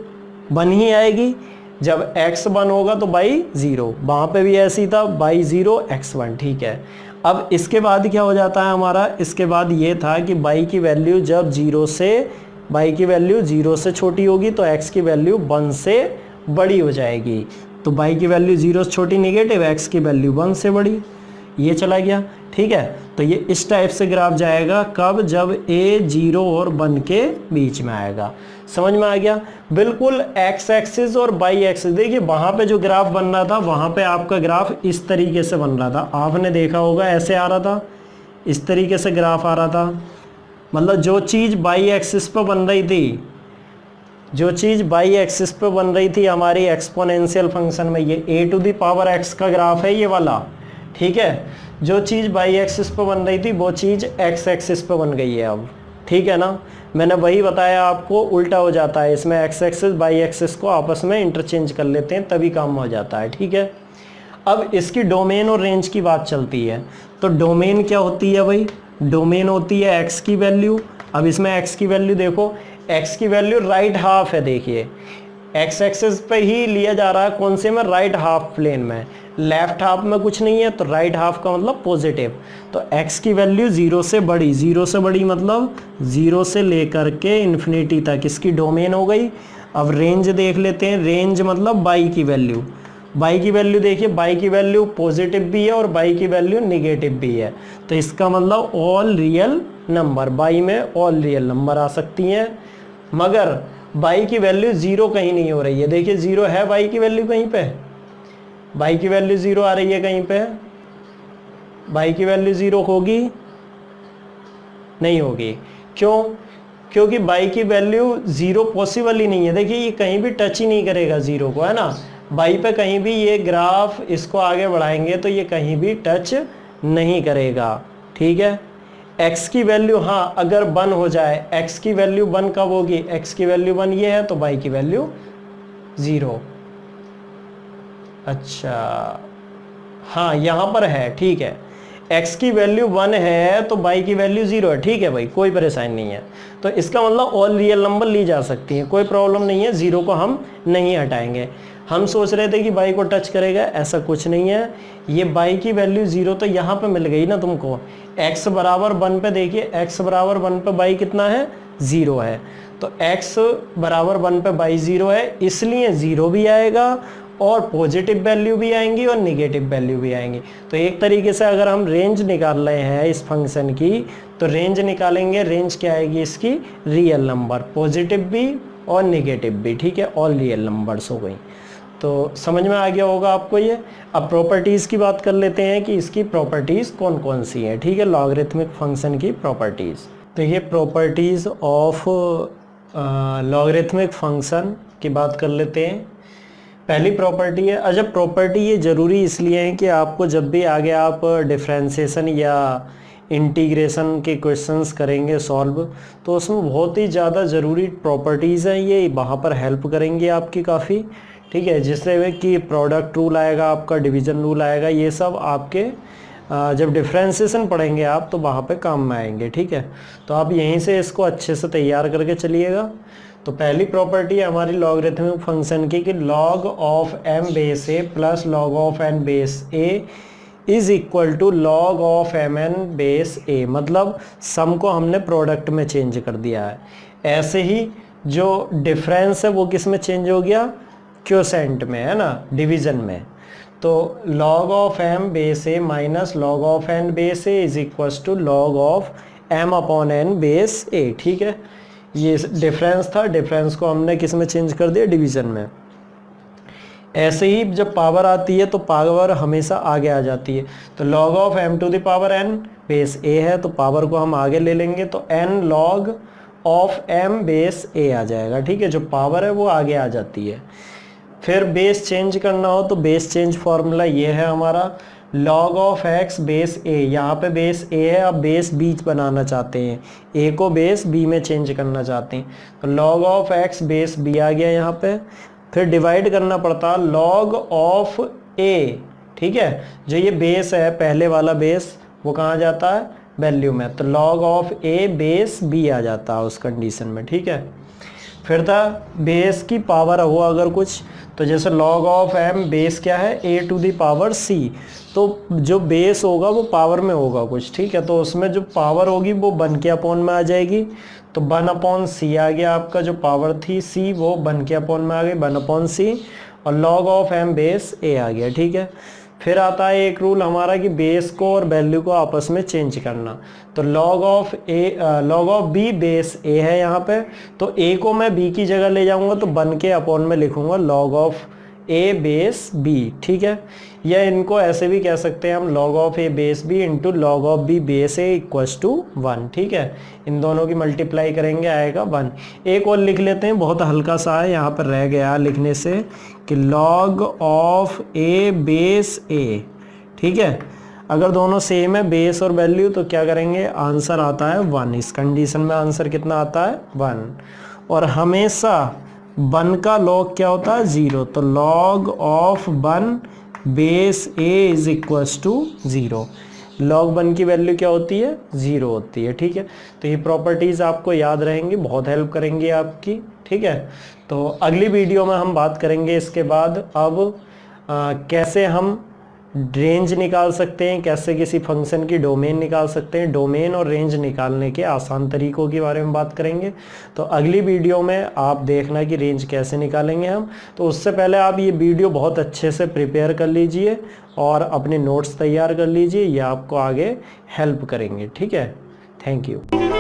1 ही आएगी, जब x 1 होगा तो बाई 0, वहाँ पे भी ऐसे ही था, बाई 0 x 1, ठीक है। अब इसके बाद क्या हो जाता है हमारा, इसके बाद ये था कि बाई की वैल्यू जब 0 से छोटी होगी तो x की वैल्यू 1 से बड़ी हो जाएगी, तो बाई की वैल्यू 0 से छोटी नेगेटिव, x की वैल्यू 1 से बड़ी, ये चला गया, ठीक है। तो ये इस टाइप से ग्राफ जाएगा, कब, जब a 0 और 1 के बीच में आएगा। समझ में आ गया, बिल्कुल x एक्सिस और बाई एक्सिस। देखिए वहाँ पे जो ग्राफ बन रहा था, वहाँ पे आपका ग्राफ इस तरीके से बन रहा था, आपने देखा होगा ऐसे आ रहा था, इस तरीके से ग्राफ आ रहा था। मतलब जो चीज़ बाई एक्सिस पे बन रही थी, हमारी एक्सपोनेंशियल फंक्शन में, ये a to the power x का ग्राफ है ये वाला, ठीक है। जो चीज़ बाई एक्सिस पे बन रही थी वो चीज़ x एक्सिस पे बन गई है अब, ठीक है ना। मैंने वही बताया आपको, उल्टा हो जाता है इसमें, x एक्सिस बाई एक्सिस को आपस में इंटरचेंज कर लेते हैं तभी काम हो जाता है, ठीक है। अब इसकी डोमेन और रेंज की बात चलती है, तो डोमेन क्या होती है भाई, डोमेन होती है x की वैल्यू। अब इसमें x की वैल्यू देखो, x की वैल्यू राइट हाफ है, देखिए x एक्सिस पे ही लिया जा रहा है, कौन से में, राइट हाफ प्लेन में, लेफ्ट हाफ में कुछ नहीं है, तो राइट हाफ का मतलब पॉजिटिव। तो x की वैल्यू 0 से बड़ी मतलब 0 से लेकर के इन्फिनिटी तक इसकी डोमेन हो गई। अब रेंज देख लेते हैं, रेंज मतलब बाई की वैल्यू देखिए, बाई की वैल्यू पॉजिटिव भी है और बाई की वैल्यू निगेटिव भी है, तो इसका मतलब ऑल रियल नंबर, बाई में ऑल रियल नंबर आ सकती हैं, मगर बाई की वैल्यू 0 कहीं नहीं हो रही है। देखिए 0 है बाई की वैल्यू कहीं पे, बाई की वैल्यू 0 आ रही है कहीं पे, बाई की वैल्यू 0 होगी, नहीं होगी, क्यों, क्योंकि बाई की वैल्यू 0 पॉसिबल ही नहीं है। देखिए ये कहीं भी टच ही नहीं करेगा 0 को, है ना। बाई पे कहीं भी ये ग्राफ इसको आगे बढ़ाएंगे तो ये कहीं भी टच नहीं करेगा, ठीक है। x की वैल्यू, हाँ अगर 1 हो जाए, x की वैल्यू 1 कब होगी, x की वैल्यू 1 ये है तो बाई की वैल्यू 0। अच्छा हाँ यहाँ पर है, ठीक है, x की वैल्यू 1 है तो बाई की वैल्यू 0 है, ठीक है भाई, कोई परेशानी नहीं है। तो इसका मतलब ऑल रियल नंबर ली जा सकती है, कोई प्रॉब्लम नहीं है, 0 को हम नहीं हटाएंगे। हम सोच रहे थे कि बाई को टच करेगा, ऐसा कुछ नहीं है। ये बाई की वैल्यू 0 तो यहाँ पे मिल गई ना तुमको, x बराबर 1 पे देखिए, x बराबर 1 पे बाई कितना है, 0 है। तो x बराबर 1 पे बाई 0 है, इसलिए 0 भी आएगा और पॉजिटिव वैल्यू भी आएंगी और निगेटिव वैल्यू भी आएंगी। तो एक तरीके से अगर हम रेंज निकाल रहे हैं इस फंक्शन की, तो रेंज निकालेंगे, रेंज क्या आएगी इसकी, रियल नंबर, पॉजिटिव भी और निगेटिव भी, ठीक है, ऑल रियल नंबर्स हो गई। तो समझ में आ गया होगा आपको ये। अब प्रॉपर्टीज़ की बात कर लेते हैं कि इसकी प्रॉपर्टीज़ कौन कौन सी हैं, ठीक है, लॉगरिथमिक फंक्शन की प्रॉपर्टीज़। तो ये प्रॉपर्टीज़ ऑफ लॉगरिथमिक फंक्शन की बात कर लेते हैं। पहली प्रॉपर्टी है, अच्छा प्रॉपर्टी ये ज़रूरी इसलिए है कि आपको जब भी आगे आप डिफरेंशिएशन या इंटीग्रेशन के क्वेश्चंस करेंगे सॉल्व, तो उसमें बहुत ही ज़्यादा ज़रूरी प्रॉपर्टीज़ हैं, ये वहाँ पर हेल्प करेंगी आपकी काफ़ी, ठीक है। जिससे कि प्रोडक्ट रूल आएगा, आपका डिवीज़न रूल आएगा, ये सब आपके जब डिफरेंशिएशन पढ़ेंगे आप तो वहाँ पे काम में आएंगे, ठीक है। तो आप यहीं से इसको अच्छे से तैयार करके चलिएगा। तो पहली प्रॉपर्टी है हमारी लॉगरिथमिक फंक्शन की कि log of m base a plus log of n base a is equal to log of mn base a, मतलब सम को हमने प्रोडक्ट में चेंज कर दिया है। ऐसे ही जो डिफरेंस है वो किस में चेंज हो गया, क्वोशेंट में, है ना, डिवीज़न में। तो log of m base a minus log of n base a is equal to log of m upon n base a, ठीक है। ये डिफरेंस था, डिफरेंस को हमने किस में चेंज कर दिया, डिवीज़न में। ऐसे ही जब पावर आती है तो पावर हमेशा आगे आ जाती है। तो log of m to the power n base a है तो पावर को हम आगे ले लेंगे तो n log of m base a आ जाएगा, ठीक है, जो पावर है वो आगे आ जाती है। फिर बेस चेंज करना हो तो बेस चेंज फॉर्मूला ये है हमारा, log of x base a, यहाँ पे बेस a है, अब बेस b बनाना चाहते हैं, a को बेस b में चेंज करना चाहते हैं, तो log of x base b आ गया यहाँ पे। फिर डिवाइड करना पड़ता log ऑफ a, ठीक है, जो ये बेस है पहले वाला बेस वो कहाँ जाता है, वैल्यू में, तो log of a base b आ जाता है उस कंडीशन में, ठीक है। फिर था बेस की पावर हो अगर कुछ, तो जैसे log ऑफ m बेस क्या है, a to the power c, तो जो बेस होगा वो पावर में होगा कुछ, ठीक है, तो उसमें जो पावर होगी वो 1 के अपॉन में आ जाएगी। तो 1 अपॉन c आ गया आपका, जो पावर थी c वो 1 के अपॉन में आ गई, 1 अपॉन c, और log of m base a आ गया, ठीक है। फिर आता है एक रूल हमारा कि बेस को और वैल्यू को आपस में चेंज करना। तो log of b base a है यहाँ पे, तो a को मैं b की जगह ले जाऊँगा तो 1 के अपॉन में लिखूँगा log of a base b, ठीक है। या इनको ऐसे भी कह सकते हैं हम, log of a base b into log of b base a equals to 1, ठीक है। इन दोनों की मल्टीप्लाई करेंगे आएगा 1। एक और लिख लेते हैं, बहुत हल्का सा है, यहाँ पर रह गया लिखने से, कि log of a base a, ठीक है। अगर दोनों सेम है बेस और वैल्यू तो क्या करेंगे, आंसर आता है 1। इस कंडीशन में आंसर कितना आता है, 1। और हमेशा 1 का log क्या होता है, 0, तो log of 1 base a is equals to 0। log 1 की वैल्यू क्या होती है, 0 होती है, ठीक है। तो ये प्रॉपर्टीज़ आपको याद रहेंगी, बहुत हेल्प करेंगी आपकी, ठीक है। तो अगली वीडियो में हम बात करेंगे इसके बाद अब कैसे हम रेंज निकाल सकते हैं, कैसे किसी फंक्शन की डोमेन निकाल सकते हैं, डोमेन और रेंज निकालने के आसान तरीकों के बारे में बात करेंगे। तो अगली वीडियो में आप देखना कि रेंज कैसे निकालेंगे हम। तो उससे पहले आप ये वीडियो बहुत अच्छे से प्रिपेयर कर लीजिए और अपने नोट्स तैयार कर लीजिए, ये आपको आगे हेल्प करेंगे, ठीक है। Thank you.